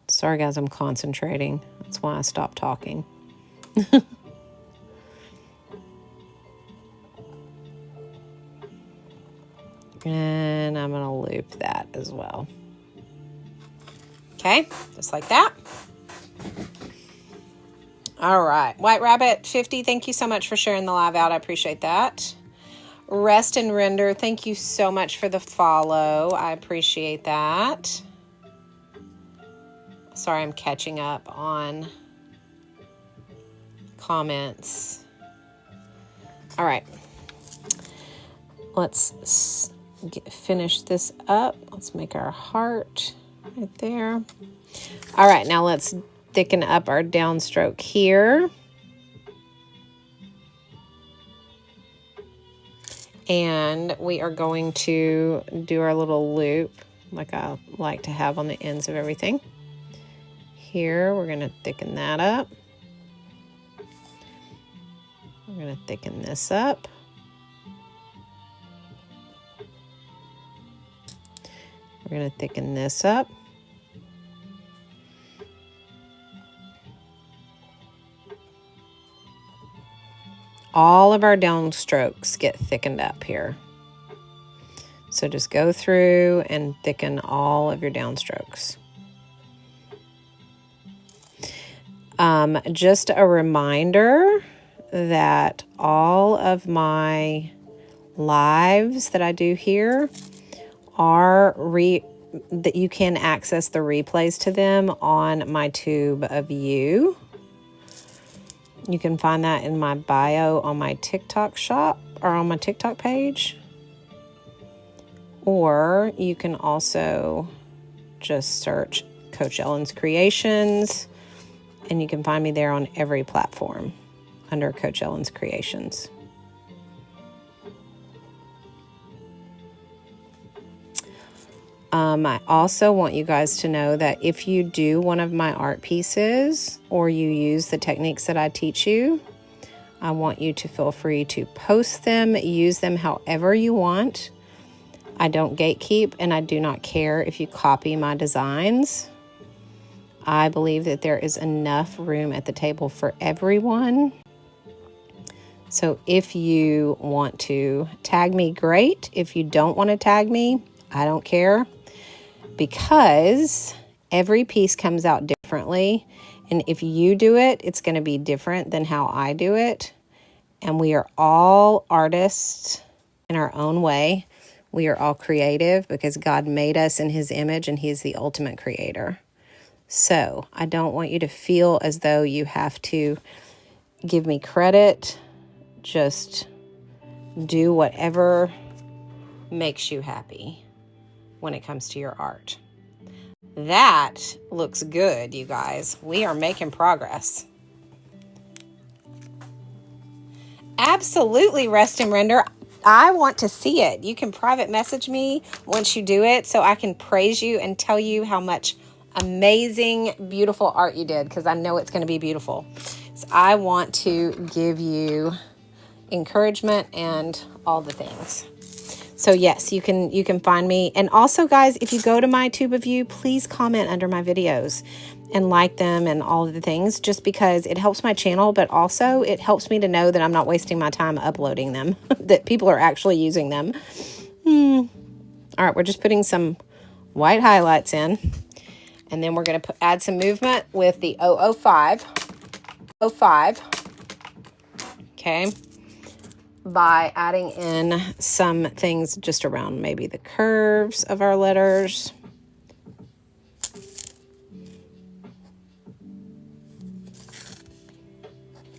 Speaker 1: Sorry guys, I'm concentrating. That's why I stopped talking. And I'm going to loop that as well. Okay, just like that. All right, White Rabbit 50, thank you so much for sharing the live out. I appreciate that. Rest and Render, thank you so much for the follow. I appreciate that. Sorry, I'm catching up on comments. All right, let's finish this up. Let's make our heart right there. All right, now let's thicken up our downstroke here. And we are going to do our little loop like I like to have on the ends of everything. Here, we're going to thicken that up. We're going to thicken this up. We're going to thicken this up. All of our downstrokes get thickened up here. So just go through and thicken all of your downstrokes. Just a reminder that all of my lives that I do here are that you can access the replays to them on my Tube of You. You can find that in my bio on my TikTok shop or on my TikTok page. Or you can also just search Coach Ellen's Creations, and you can find me there on every platform under Coach Ellen's Creations. I also want you guys to know that if you do one of my art pieces or you use the techniques that I teach you, I want you to feel free to post them, use them however you want. I don't gatekeep, and I do not care if you copy my designs. I believe that there is enough room at the table for everyone. So if you want to tag me, great. If you don't want to tag me, I don't care, because every piece comes out differently. And if you do it, it's going to be different than how I do it. And we are all artists in our own way. We are all creative because God made us in His image and He is the ultimate creator. So I don't want you to feel as though you have to give me credit. Just do whatever makes you happy when it comes to your art. That looks good, you guys. We are making progress. Absolutely, Rest and Render. I want to see it. You can private message me once you do it so I can praise you and tell you how much amazing, beautiful art you did, because I know it's going to be beautiful. So I want to give you encouragement and all the things. So yes, you can find me. And also, guys, if you go to my Tube of You, please comment under my videos and like them and all of the things, just because it helps my channel, but also it helps me to know that I'm not wasting my time uploading them, that people are actually using them. All right, we're just putting some white highlights in, and then we're going to add some movement with the 005. Okay. By adding in some things just around maybe the curves of our letters.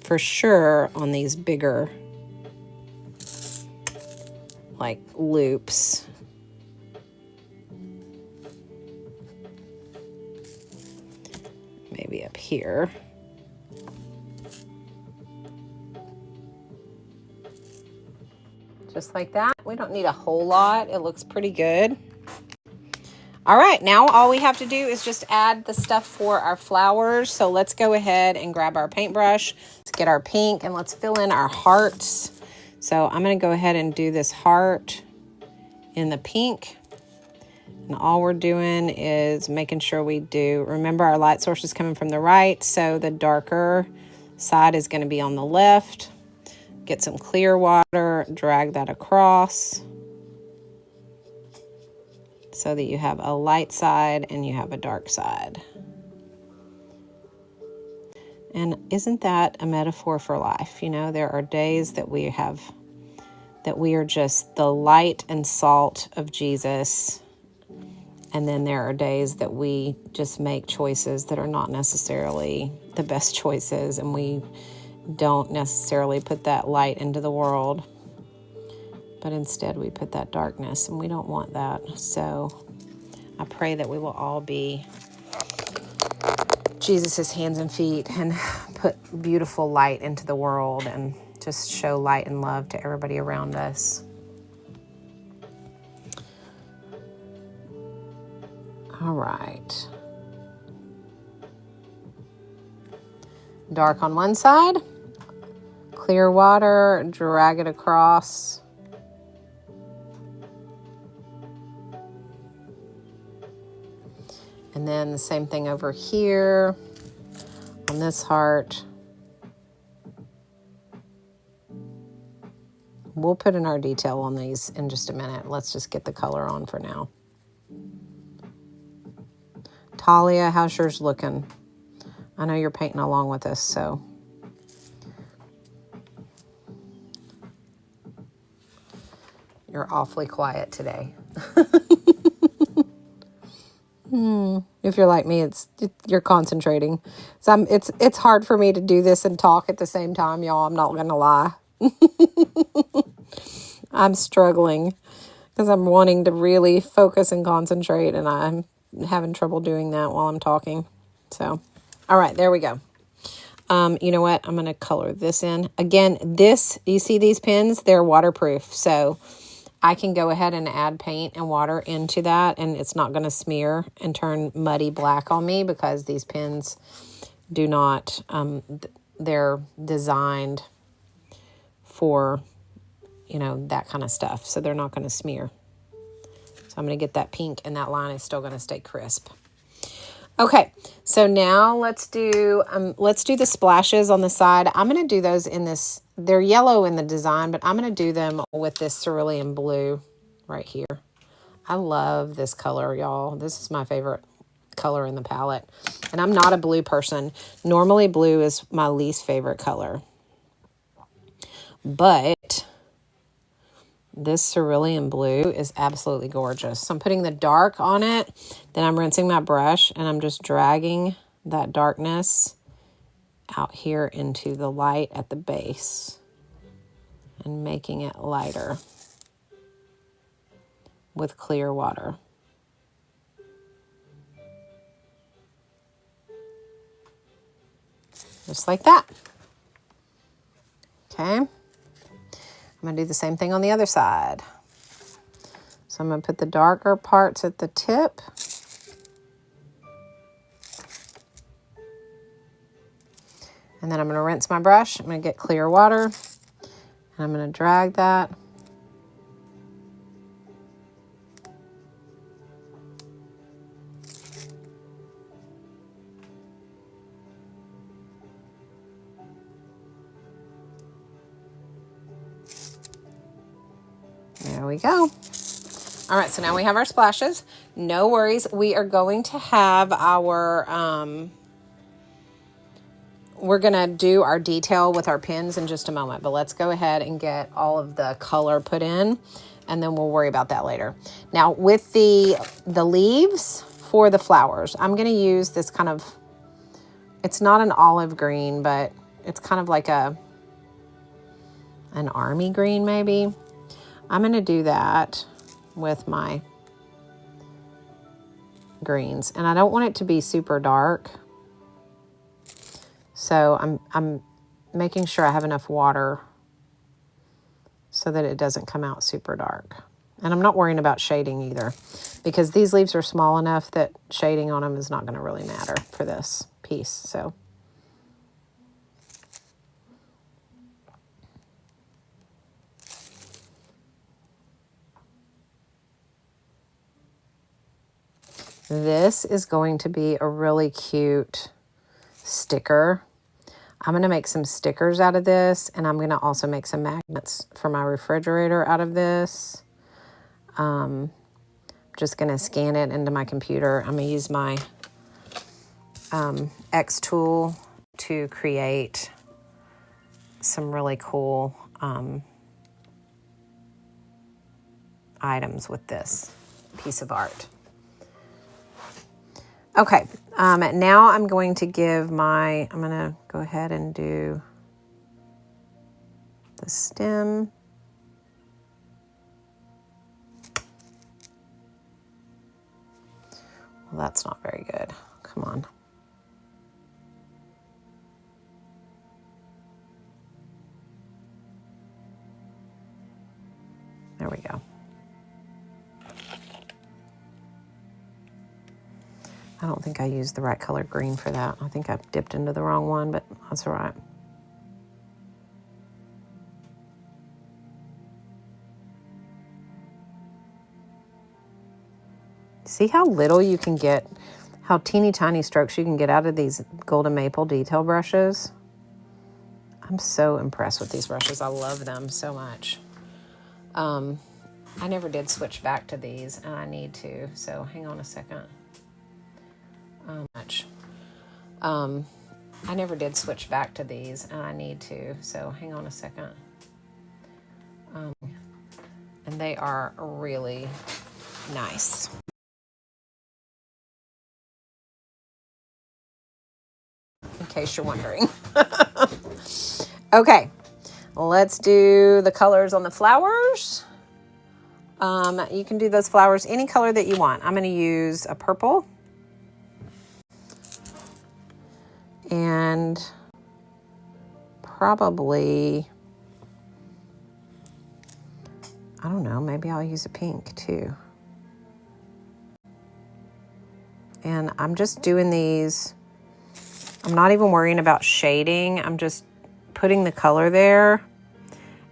Speaker 1: For sure on these bigger like loops. maybe up here. Just like that. We don't need a whole lot. It looks pretty good. All right, now all we have to do is just add the stuff for our flowers. So let's go ahead and grab our paintbrush. Let's get our pink and let's fill in our hearts. So I'm gonna go ahead and do this heart in the pink. And all we're doing is making sure we do, remember our light source is coming from the right, so the darker side is gonna be on the left. Get some clear water, drag that across so that you have a light side and you have a dark side. And isn't that a metaphor for life? You know, there are days that we are just the light and salt of Jesus. And then there are days that we just make choices that are not necessarily the best choices, and we don't necessarily put that light into the world, but instead we put that darkness, and we don't want that. So I pray that we will all be Jesus's hands and feet and put beautiful light into the world and just show light and love to everybody around us. All right. Dark on one side, clear water, drag it across. And then the same thing over here on this heart. We'll put in our detail on these in just a minute. Let's just get the color on for now. Talia, how's yours looking? I know you're painting along with us, so. You're awfully quiet today. If you're like me, you're concentrating. So it's hard for me to do this and talk at the same time, y'all. I'm not gonna lie. I'm struggling because I'm wanting to really focus and concentrate, and I'm having trouble doing that while I'm talking. So, all right, there we go. You know what? I'm going to color this in. Again, you see these pins? They're waterproof. So I can go ahead and add paint and water into that, and it's not going to smear and turn muddy black on me because these pins do not, they're designed for, you know, that kind of stuff. So they're not going to smear. So I'm going to get that pink, and that line is still going to stay crisp. Okay, so now let's do the splashes on the side. I'm going to do those in this, they're yellow in the design, but I'm going to do them with this cerulean blue right here. I love this color, y'all. This is my favorite color in the palette. And I'm not a blue person. Normally blue is my least favorite color. But this cerulean blue is absolutely gorgeous. So I'm putting the dark on it, then I'm rinsing my brush, and I'm just dragging that darkness out here into the light at the base and making it lighter with clear water. Just like that. Okay. I'm going to do the same thing on the other side. So I'm going to put the darker parts at the tip. And then I'm going to rinse my brush. I'm going to get clear water. And I'm going to drag that. There we go. All right, so now we have our splashes. No worries. We are going to have our, we're going to do our detail with our pins in just a moment, but let's go ahead and get all of the color put in, and then we'll worry about that later. Now, with the leaves for the flowers, I'm going to use this kind of, it's not an olive green, but it's kind of like an army green maybe. I'm going to do that with my greens. And I don't want it to be super dark. So I'm making sure I have enough water so that it doesn't come out super dark. And I'm not worrying about shading either, because these leaves are small enough that shading on them is not going to really matter for this piece. So this is going to be a really cute sticker. I'm going to make some stickers out of this, and I'm going to also make some magnets for my refrigerator out of this. Just going to scan it into my computer. I'm going to use my X tool to create some really cool items with this piece of art. Okay, now I'm going to I'm going to go ahead and do the stem. Well, that's not very good. Come on. There we go. I don't think I used the right color green for that. I think I dipped into the wrong one, but that's all right. See how little you can get, how teeny tiny strokes you can get out of these golden maple detail brushes? I'm so impressed with these brushes. I love them so much. I never did switch back to these, and I need to, so hang on a second. I never did switch back to these, and I need to, so hang on a second. And they are really nice. In case you're wondering. Okay, let's do the colors on the flowers. You can do those flowers any color that you want. I'm going to use a purple. And probably, I don't know, maybe I'll use a pink too. And I'm just doing these. I'm not even worrying about shading. I'm just putting the color there,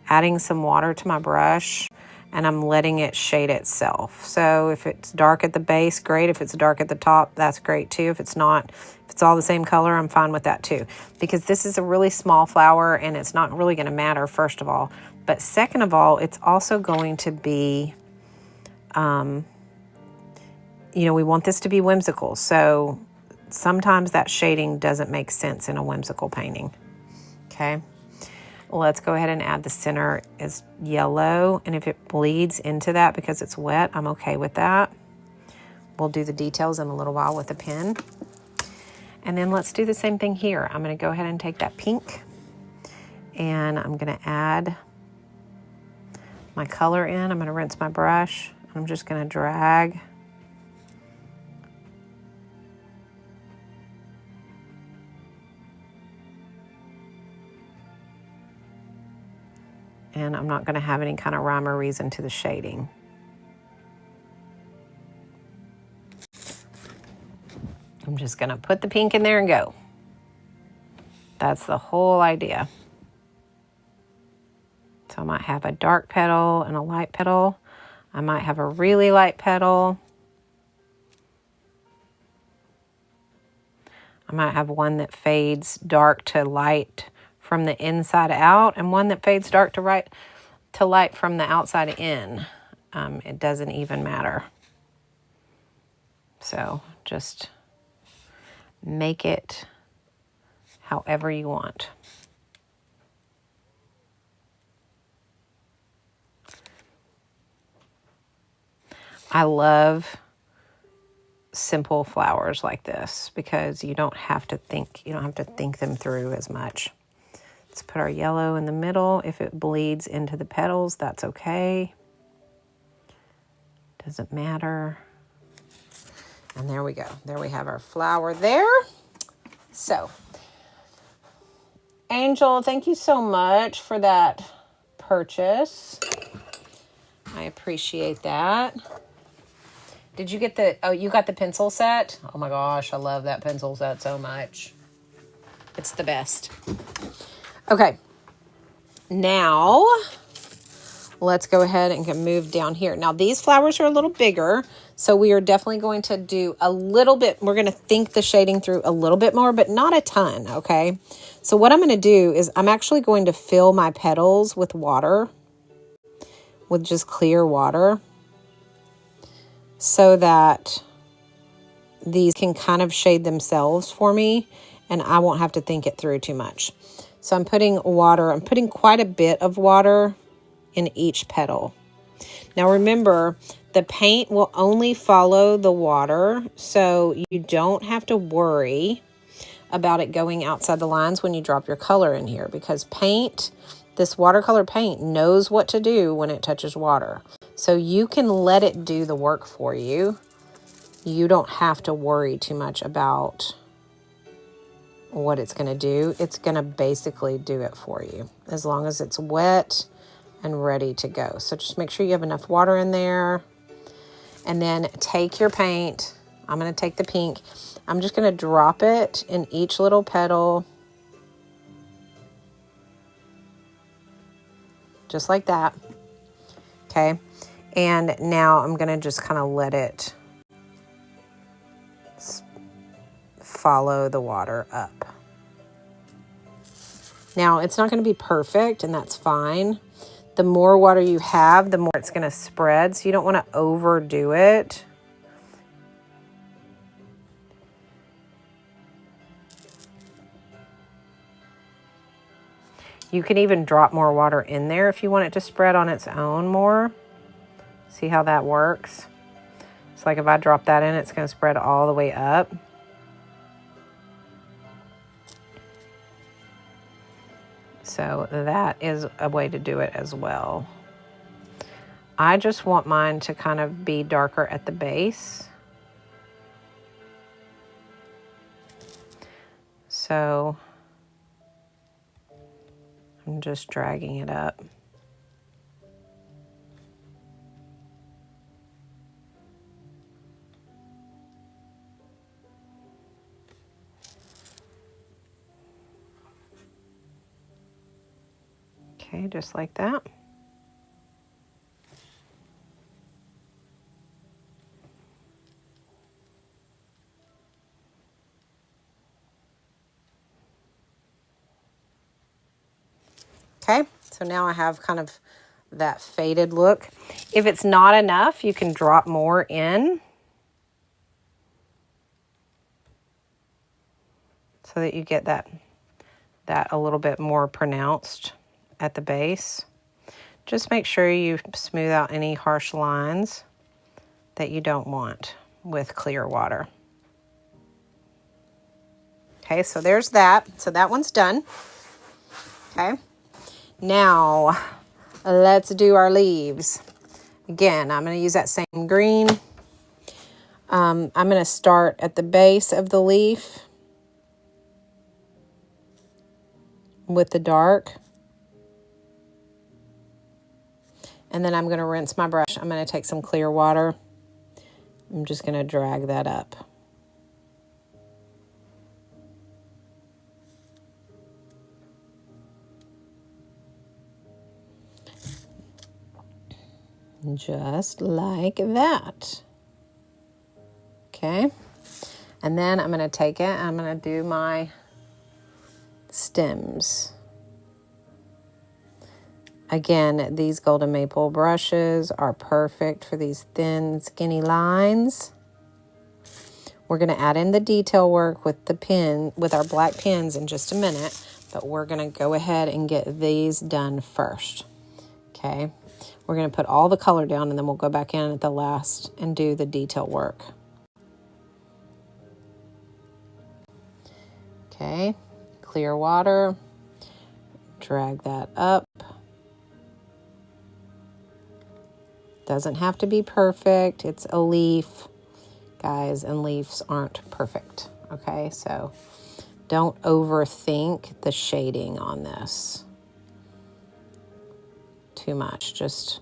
Speaker 1: adding some water to my brush, and I'm letting it shade itself. So if it's dark at the base, great. If it's dark at the top, that's great too. If it's not, if it's all the same color, I'm fine with that too. Because this is a really small flower and it's not really going to matter, first of all. But second of all, it's also going to be, you know, we want this to be whimsical. So sometimes that shading doesn't make sense in a whimsical painting. Okay. Let's go ahead and add the center is yellow. And if it bleeds into that because it's wet, I'm okay with that. We'll do the details in a little while with a pen. And then let's do the same thing here. I'm going to go ahead and take that pink and I'm going to add my color in. I'm going to rinse my brush. I'm just going to drag. And I'm not going to have any kind of rhyme or reason to the shading. I'm just going to put the pink in there and go. That's the whole idea. So I might have a dark petal and a light petal. I might have a really light petal. I might have one that fades dark to light from the inside out, and one that fades dark to light from the outside in. It doesn't even matter. So just make it however you want. I love simple flowers like this because you don't have to think them through as much. Let's put our yellow in the middle. If it bleeds into the petals, that's okay. Doesn't matter. And there we go. There we have our flower there. So Angel, thank you so much for that purchase. I appreciate that. Did you get the, oh, you got the pencil set? Oh my gosh, I love that pencil set so much. It's the best. Okay. Now, let's go ahead and move down here. Now, these flowers are a little bigger, so we are definitely going to do a little bit. We're going to think the shading through a little bit more, but not a ton, okay? So what I'm going to do is I'm actually going to fill my petals with water, with just clear water, so that these can kind of shade themselves for me, and I won't have to think it through too much. So I'm putting water. I'm putting quite a bit of water in each petal. Now remember, the paint will only follow the water, so you don't have to worry about it going outside the lines when you drop your color in here, because paint, this watercolor paint, knows what to do when it touches water. So you can let it do the work for you. You don't have to worry too much about what it's going to do. It's going to basically do it for you as long as it's wet and ready to go. So just make sure you have enough water in there. And then take your paint. I'm going to take the pink. I'm just going to drop it in each little petal. Just like that. Okay. And now I'm going to just kind of let it follow the water up. Now, it's not going to be perfect, and that's fine. The more water you have, the more it's going to spread, so you don't want to overdo it. You can even drop more water in there if you want it to spread on its own more. See how that works? It's like if I drop that in, it's going to spread all the way up. So that is a way to do it as well. I just want mine to kind of be darker at the base. So I'm just dragging it up. Okay, just like that. Okay, so now I have kind of that faded look. If it's not enough, you can drop more in so that you get that a little bit more pronounced at the base. Just make sure you smooth out any harsh lines that you don't want with clear water. Okay, so there's that. So that one's done. Okay. Now, let's do our leaves. Again, I'm going to use that same green. I'm going to start at the base of the leaf with the dark. And then I'm going to rinse my brush. I'm going to take some clear water. I'm just going to drag that up. Just like that. Okay. And then I'm going to take it, I'm going to do my stems. Again, these golden maple brushes are perfect for these thin, skinny lines. We're going to add in the detail work with the pen, with our black pens in just a minute, but we're going to go ahead and get these done first. Okay. We're going to put all the color down, and then we'll go back in at the last and do the detail work. Okay. Clear water. Drag that up. Doesn't have to be perfect. It's a leaf, guys, and leaves aren't perfect. Okay, so Don't overthink the shading on this too much. Just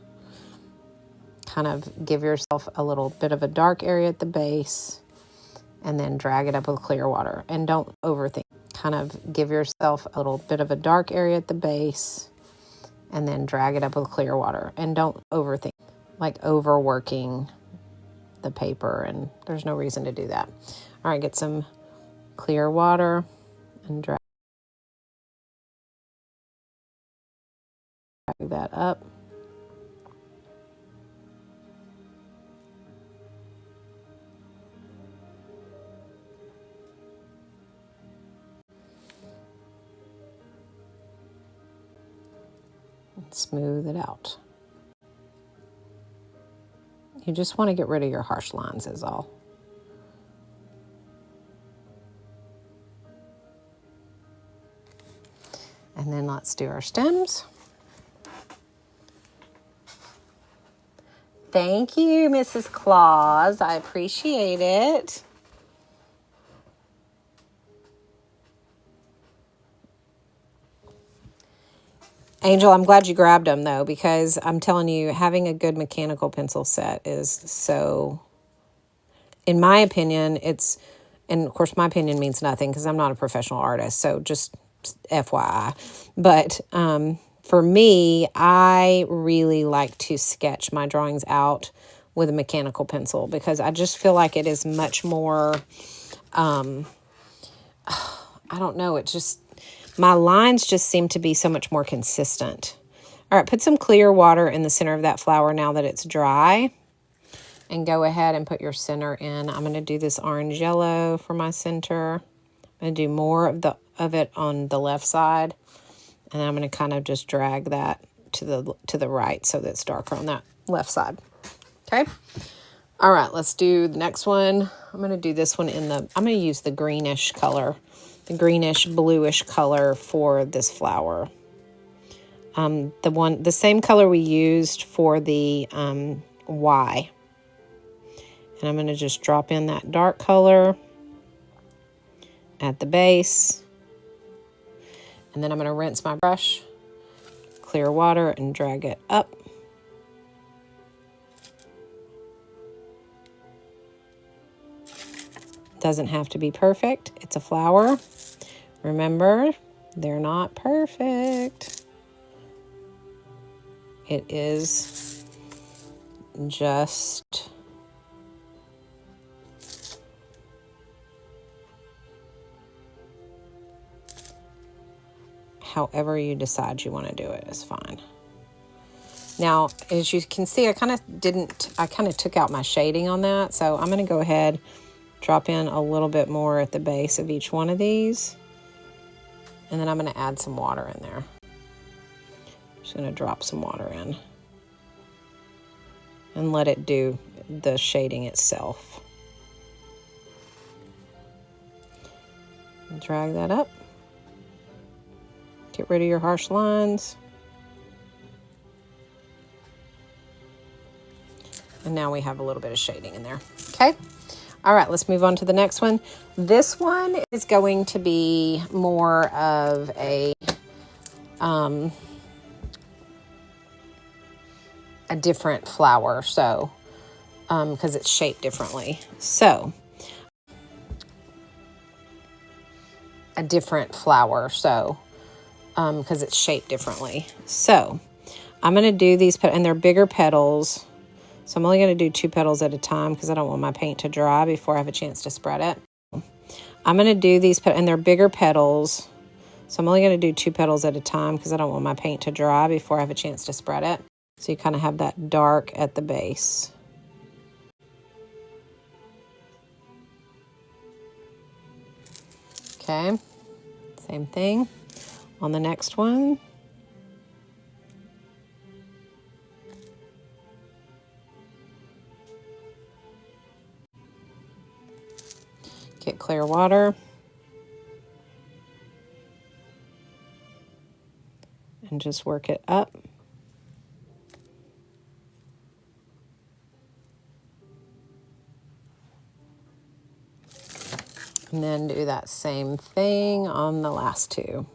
Speaker 1: kind of give yourself a little bit of a dark area at the base and then drag it up with clear water. And don't overthink. Kind of give yourself a little bit of a dark area at the base and then drag it up with clear water. And don't overthink, like overworking the paper, and there's no reason to do that. All right, get some clear water and drag that up. And smooth it out. You just want to get rid of your harsh lines is all. And then let's do our stems. Thank you, Mrs. Claus. I appreciate it. Angel, I'm glad you grabbed them, though, because I'm telling you, having a good mechanical pencil set is so, in my opinion, and of course, my opinion means nothing because I'm not a professional artist, so just FYI. But for me, I really like to sketch my drawings out with a mechanical pencil because I just feel like it is much more, I don't know, it just, my lines just seem to be so much more consistent. All right, put some clear water in the center of that flower now that it's dry. And go ahead and put your center in. I'm going to do this orange yellow for my center. I'm going to do more of it on the left side. And I'm going to kind of just drag that to the right so that it's darker on that left side. Okay? All right, let's do the next one. I'm going to do this one I'm going to use the greenish color. The greenish bluish color for this flower. The same color we used for the Y. And I'm going to just drop in that dark color at the base. And then I'm going to rinse my brush, clear water, and drag it up. Doesn't have to be perfect. It's a flower. Remember, they're not perfect. It is just however you decide you want to do it is fine. Now, as you can see, I kind of took out my shading on that. So I'm going to go ahead, drop in a little bit more at the base of each one of these. And then I'm going to add some water in there. Just going to drop some water in. And let it do the shading itself. And drag that up. Get rid of your harsh lines. And now we have a little bit of shading in there. Okay. All right, let's move on to the next one. This one is going to be more of a different flower, so because it's shaped differently. So a different flower, so because it's shaped differently. So I'm going to do these, and they're bigger petals. So I'm only going to do 2 petals at a time because I don't want my paint to dry before I have a chance to spread it. I'm going to do these, and they're bigger petals. So I'm only going to do 2 petals at a time because I don't want my paint to dry before I have a chance to spread it. So you kind of have that dark at the base. Okay, same thing on the next one. Get clear water. And just work it up. And then do that same thing on the last two.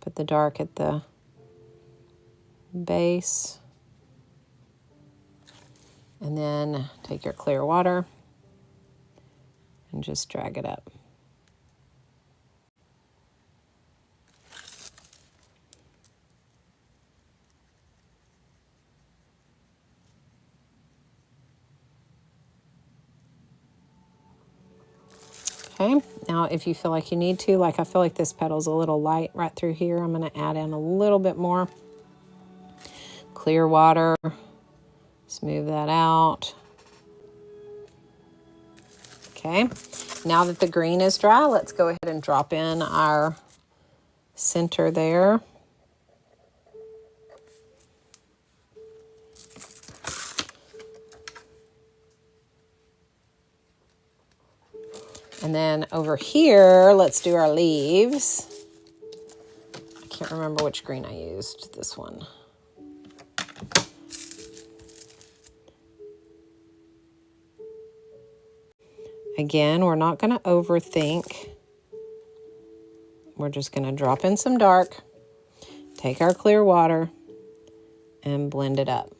Speaker 1: Put the dark at the base. And then take your clear water and just drag it up. Okay, now if you feel like you need to, like I feel like this petal's a little light right through here, I'm going to add in a little bit more clear water, smooth that out. Okay, now that the green is dry, let's go ahead and drop in our center there. And then over here, let's do our leaves. I can't remember which green I used, this one. Again, we're not going to overthink. We're just going to drop in some dark, take our clear water, and blend it up.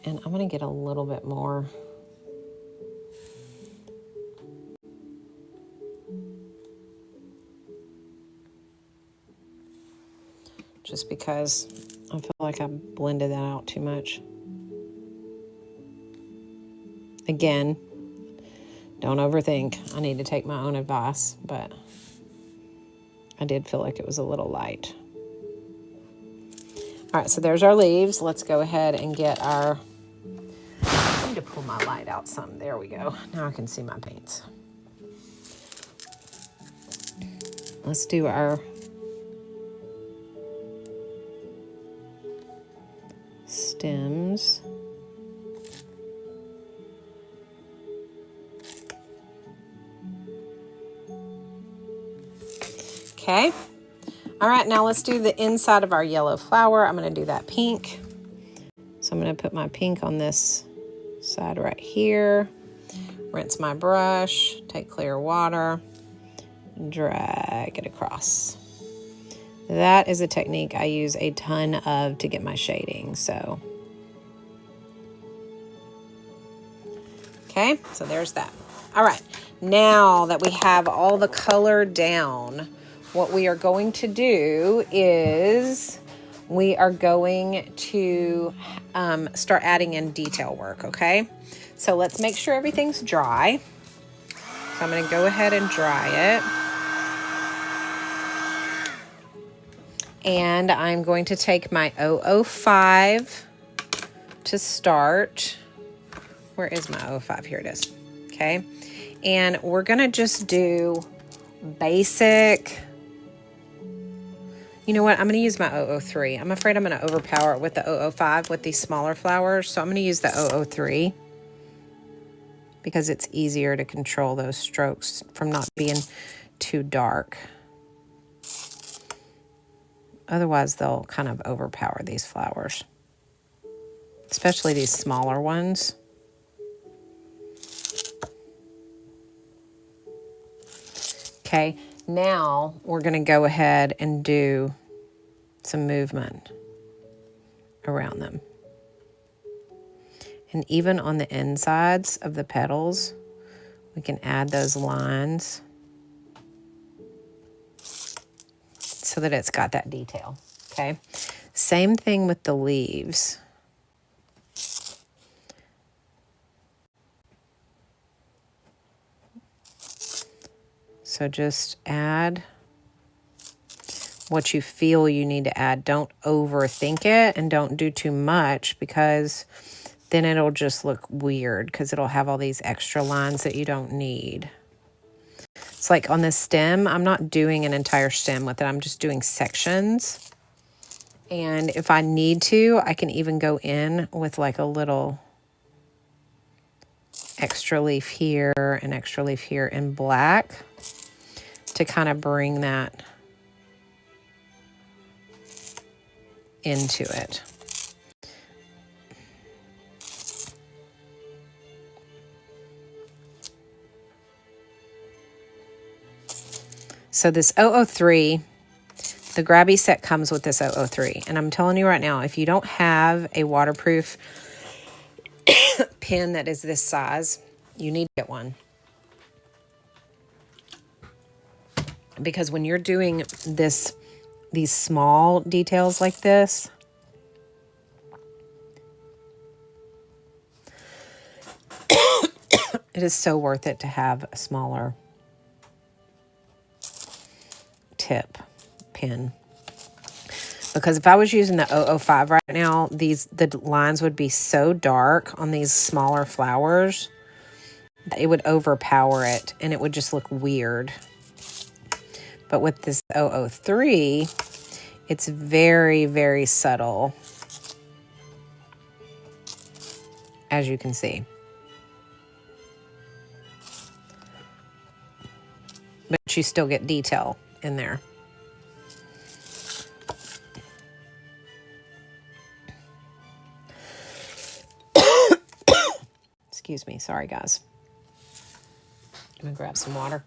Speaker 1: And I'm going to get a little bit more. Just because I feel like I blended that out too much. Again, don't overthink. I need to take my own advice, but I did feel like it was a little light. All right, so there's our leaves. Let's go ahead and get our... I need to pull my light out some. There we go. Now I can see my paints. Let's do our stems. Okay. All right, now let's do the inside of our yellow flower. I'm going to do that pink. So I'm going to put my pink on this side right here. Rinse my brush, take clear water, drag it across. That is a technique I use a ton of to get my shading, so. Okay, so there's that. All right, now that we have all the color down, what we are going to do is we are going to start adding in detail work, okay? So let's make sure everything's dry. So I'm going to go ahead and dry it. And I'm going to take my 005 to start. Where is my 05? Here it is. Okay. And we're going to just do basic. You know what? I'm going to use my 003. I'm afraid I'm going to overpower it with the 005 with these smaller flowers. So I'm going to use the 003 because it's easier to control those strokes from not being too dark. Otherwise, they'll kind of overpower these flowers, especially these smaller ones. Okay, now we're going to go ahead and do some movement around them. And even on the insides of the petals, we can add those lines so that it's got that detail, okay? Same thing with the leaves. So just add what you feel you need to add. Don't overthink it and don't do too much because then it'll just look weird because it'll have all these extra lines that you don't need. It's like on this stem, I'm not doing an entire stem with it. I'm just doing sections. And if I need to, I can even go in with like a little extra leaf here, and extra leaf here in black to kind of bring that into it. So this 003, the grabby set comes with this 003. And I'm telling you right now, if you don't have a waterproof pen that is this size, you need to get one. Because when you're doing these small details like this, it is so worth it to have a smaller tip pen. Because if I was using the 005 right now, the lines would be so dark on these smaller flowers that it would overpower it and it would just look weird. But with this 003, it's very, very subtle, as you can see. But you still get detail in there. Excuse me. Sorry, guys. I'm going to grab some water.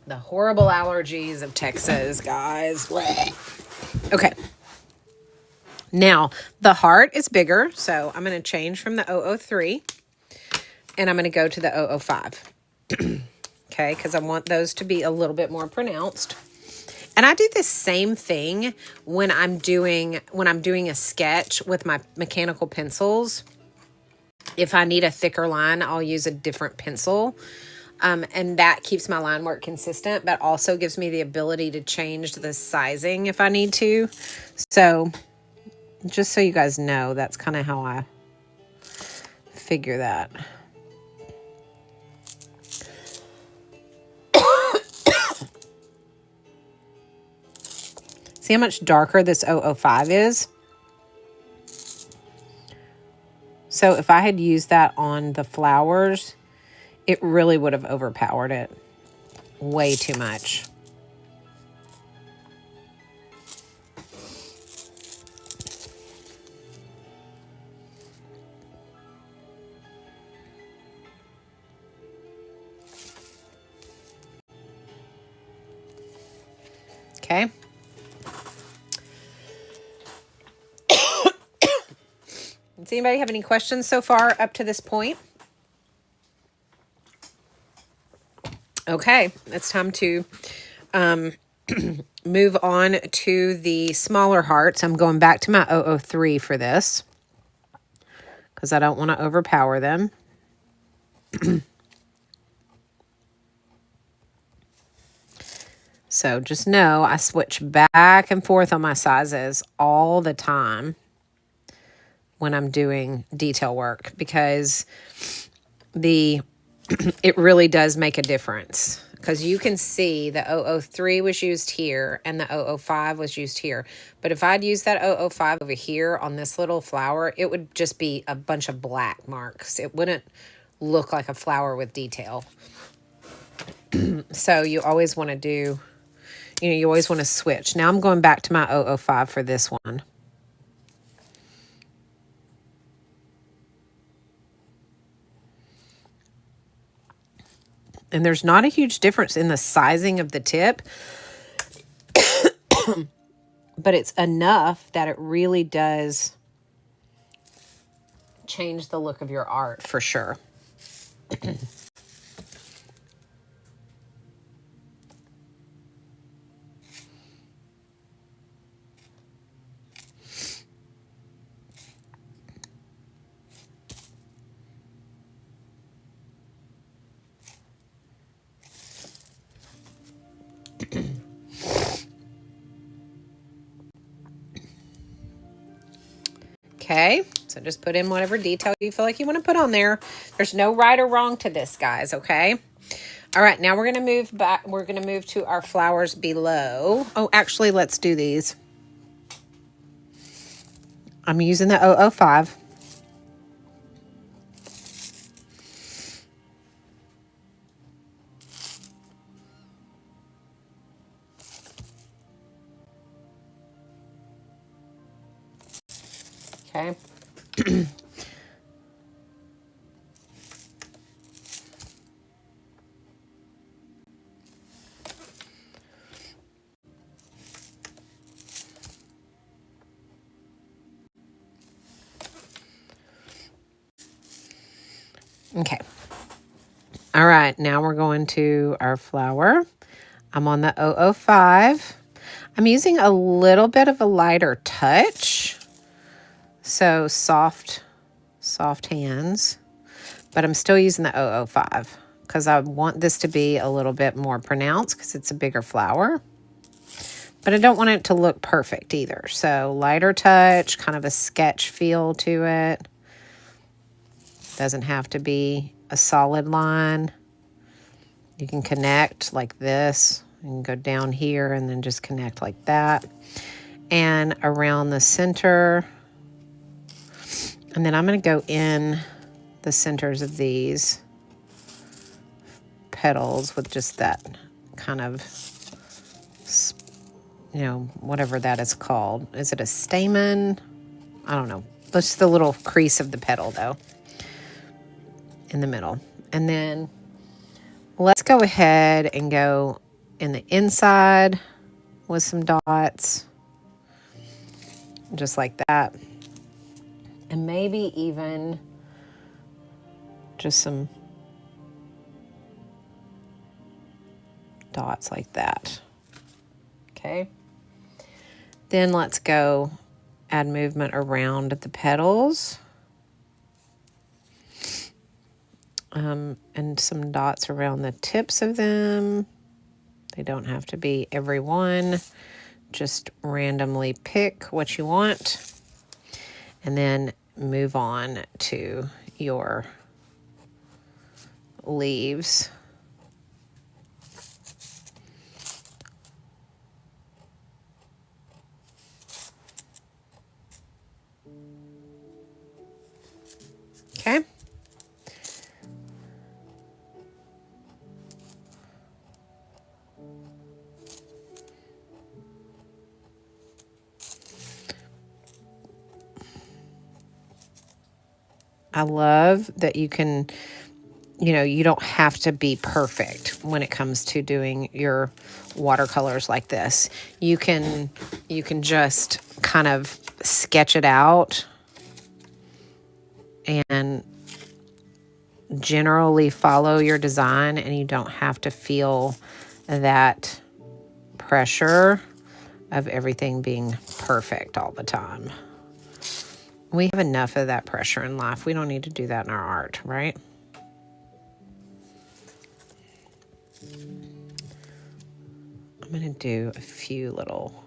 Speaker 1: The horrible allergies of Texas, guys. Okay. Now, the heart is bigger, so I'm going to change from the 003, and I'm going to go to the 005. Okay, because I want those to be a little bit more pronounced. And I do the same thing when I'm doing a sketch with my mechanical pencils. If I need a thicker line, I'll use a different pencil. And that keeps my line work consistent, but also gives me the ability to change the sizing if I need to. So just so you guys know, that's kind of how I figure that. See how much darker this 005 is? So if I had used that on the flowers, it really would have overpowered it way too much. Okay. Does anybody have any questions so far up to this point? Okay, it's time to move on to the smaller hearts. I'm going back to my 003 for this because I don't want to overpower them. So just know I switch back and forth on my sizes all the time when I'm doing detail work because it really does make a difference. Because you can see the 003 was used here and the 005 was used here. But if I'd used that 005 over here on this little flower, it would just be a bunch of black marks. It wouldn't look like a flower with detail. So you always want to do, you always want to switch. Now I'm going back to my 005 for this one. And there's not a huge difference in the sizing of the tip, but it's enough that it really does change the look of your art for sure. Okay, so just put in whatever detail you feel like you want to put on there. There's no right or wrong to this, guys, okay? All right, now we're going to move back. We're going to move to our flowers below. Oh, actually, let's do these. I'm using the 005. Okay. Okay. All right, now we're going to our flower. I'm on the 005. I'm using a little bit of a lighter touch. So soft hands. But I'm still using the 005 because I want this to be a little bit more pronounced because it's a bigger flower. But I don't want it to look perfect either. So lighter touch, kind of a sketch feel to it. Doesn't have to be a solid line. You can connect like this. You can go down here and then just connect like that. And around the center. And then I'm going to go in the centers of these petals with just that kind of, you know, whatever that is called. Is it a stamen? I don't know. Just the little crease of the petal, though, in the middle. And then let's go ahead and go in the inside with some dots, just like that. And maybe even just some dots like that. Okay. Then let's go add movement around the petals. And some dots around the tips of them. They don't have to be every one. Just randomly pick what you want. And then move on to your leaves. Okay. I love that you can, you know, you don't have to be perfect when it comes to doing your watercolors like this. You can just kind of sketch it out and generally follow your design, and you don't have to feel that pressure of everything being perfect all the time. We have enough of that pressure in life. We don't need to do that in our art, right? I'm going to do a few little,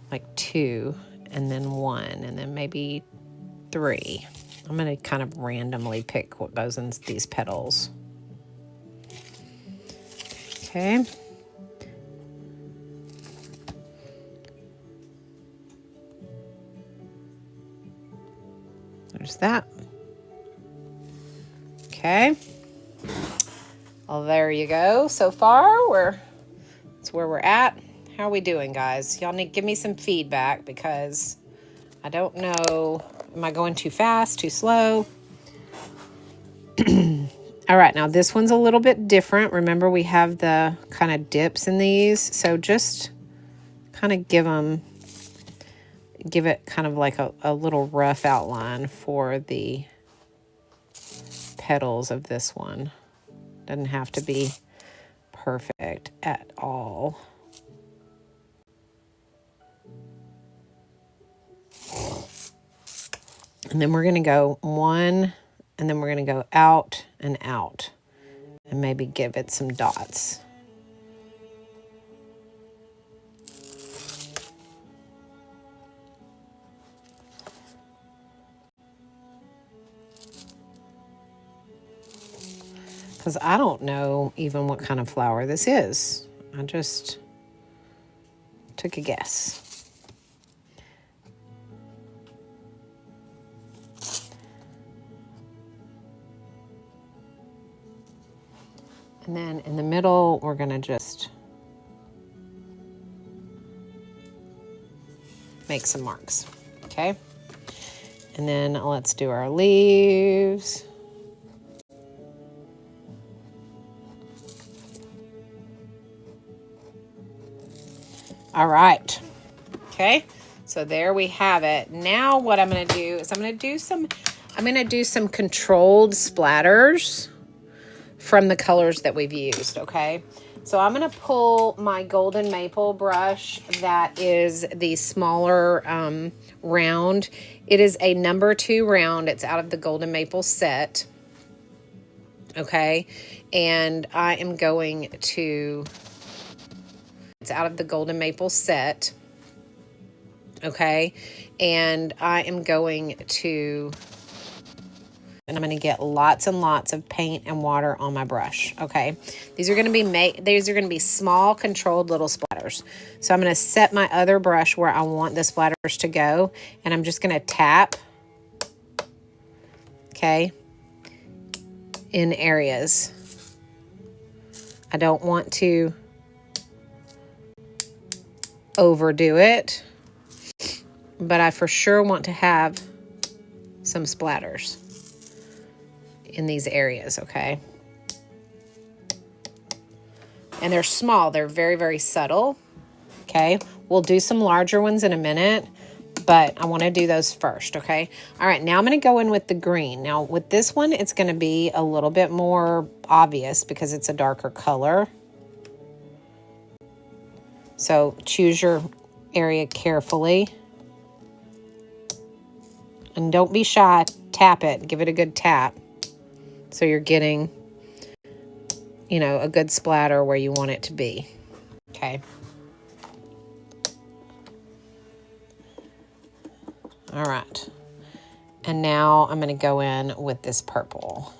Speaker 1: like 2, and then 1, and then maybe 3. I'm going to kind of randomly pick what goes in these petals. Okay. There's that. Okay. Well, there you go. So far, that's where we're at. How are we doing, guys? Y'all need to give me some feedback because I don't know. Am I going too fast, too slow? All right, now this one's a little bit different. Remember, we have the kind of dips in these. So just kind of give it kind of like a little rough outline for the petals of this one. Doesn't have to be perfect at all. And then we're going to go 1, and then we're going to go out and out, and maybe give it some dots. because I don't know even what kind of flower this is. I just took a guess. And then in the middle, we're going to just make some marks, okay? And then let's do our leaves. All right, okay? So there we have it. Now what I'm going to do is I'm going to do some controlled splatters from the colors that we've used, okay? So I'm going to pull my golden maple brush that is the smaller round. It is a number 2 round. It's out of the golden maple set, okay? And I am going to, it's out of the golden maple set, okay? And I am going to, and I'm going to get lots and lots of paint and water on my brush, okay? These are going to be small, controlled little splatters. So I'm going to set my other brush where I want the splatters to go, and I'm just going to tap, okay, in areas. I don't want to overdo it, but I for sure want to have some splatters in these areas, okay? And they're small. They're very, very subtle, okay? We'll do some larger ones in a minute, but I want to do those first, okay? All right, now I'm going to go in with the green. Now, with this one, it's going to be a little bit more obvious because it's a darker color. So choose your area carefully. And don't be shy. Tap it. Give it a good tap. So you're getting, you know, a good splatter where you want it to be. Okay. All right. And now I'm going to go in with this purple.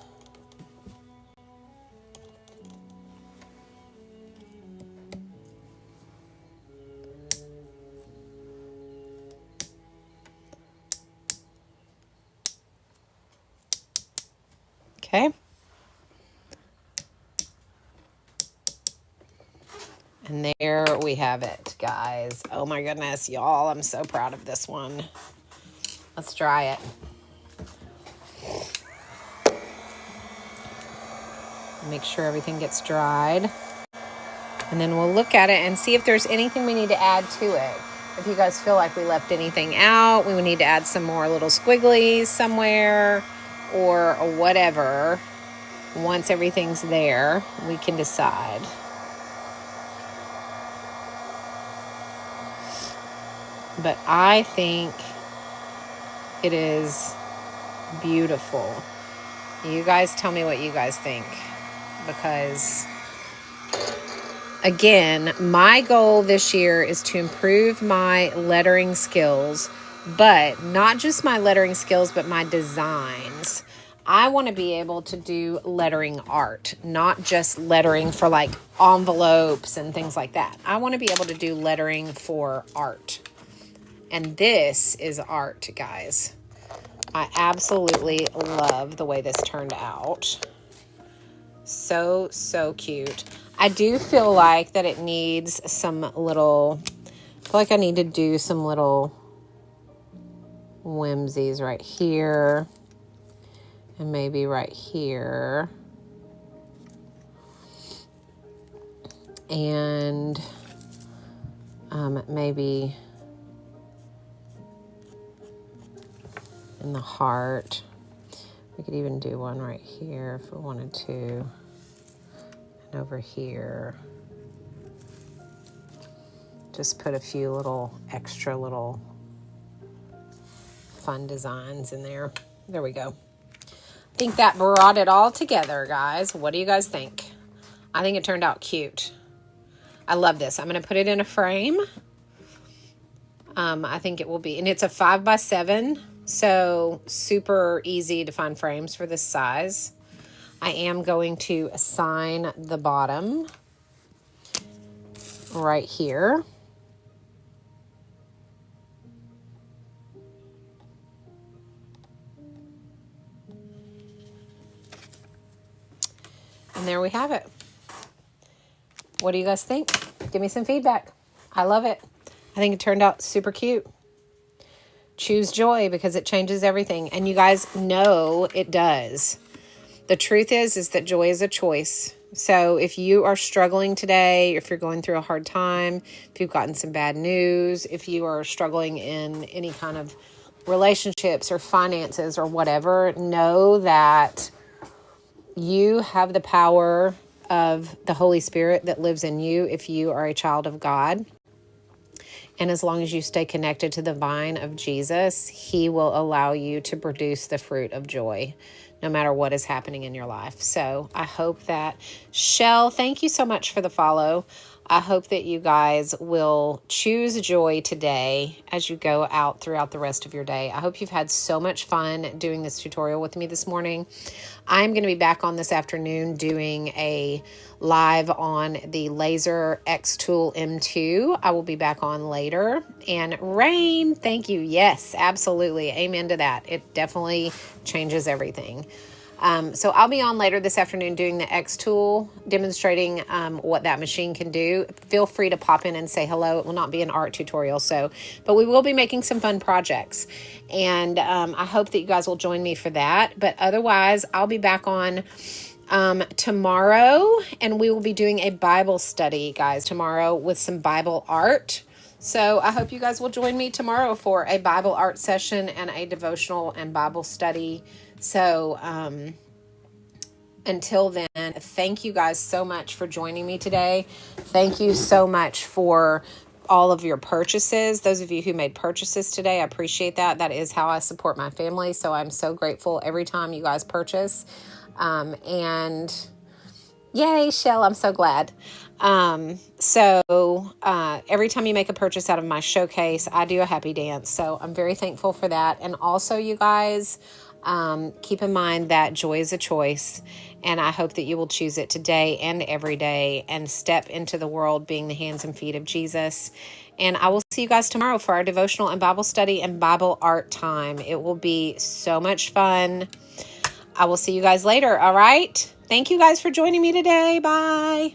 Speaker 1: Okay. And there we have it, guys. Oh my goodness, y'all. I'm so proud of this one. Let's dry it. Make sure everything gets dried. And then we'll look at it and see if there's anything we need to add to it. If you guys feel like we left anything out, we would need to add some more little squigglies somewhere or whatever. Once everything's there, we can decide. But I think it is beautiful. You guys tell me what you guys think, because again, my goal this year is to improve my lettering skills, but not just my lettering skills, but my designs. I want to be able to do lettering art, not just lettering for like envelopes and things like that. I want to be able to do lettering for art. And this is art, guys. I absolutely love the way this turned out. So, so cute. I do feel like that it needs some little, I feel like I need to do some little whimsies right here. And maybe right here. And maybe in the heart. We could even do one right here if we wanted to. And over here. Just put a few little extra little fun designs in there. There we go. I think that brought it all together, guys. What do you guys think? I think it turned out cute. I love this. I'm going to put it in a frame. I think it will be, and it's a 5x7, so super easy to find frames for this size. I am going to assign the bottom right here. And there we have it. What do you guys think? Give me some feedback. I love it. I think it turned out super cute. Choose joy because it changes everything. And you guys know it does. The truth is that joy is a choice. So if you are struggling today, if you're going through a hard time, if you've gotten some bad news, if you are struggling in any kind of relationships or finances or whatever, know that you have the power of the Holy Spirit that lives in you if you are a child of God. And as long as you stay connected to the vine of Jesus, he will allow you to produce the fruit of joy, no matter what is happening in your life. So I hope that, Shell, thank you so much for the follow. I hope that you guys will choose joy today as you go out throughout the rest of your day. I hope you've had so much fun doing this tutorial with me this morning. I'm going to be back on this afternoon doing a live on the Laser X Tool M2. I will be back on later. And Rain, thank you. Yes, absolutely. Amen to that. It definitely changes everything. So I'll be on later this afternoon doing the X tool, demonstrating what that machine can do. Feel free to pop in and say hello. It will not be an art tutorial, but we will be making some fun projects. And I hope that you guys will join me for that. But otherwise, I'll be back on tomorrow, and we will be doing a Bible study, guys, tomorrow with some Bible art. So I hope you guys will join me tomorrow for a Bible art session and a devotional and Bible study. So until then, thank you guys so much for joining me today. Thank you so much for all of your purchases. Those of you who made purchases today, I appreciate that. That is how I support my family. So I'm so grateful every time you guys purchase. And yay, Shell, I'm so glad. Every time you make a purchase out of my showcase, I do a happy dance. So I'm very thankful for that. And also, you guys, keep in mind that joy is a choice, and I hope that you will choose it today and every day and step into the world being the hands and feet of Jesus. And I will see you guys tomorrow for our devotional and Bible study and Bible art time. It will be so much fun. I will see you guys later. All right. Thank you guys for joining me today. Bye.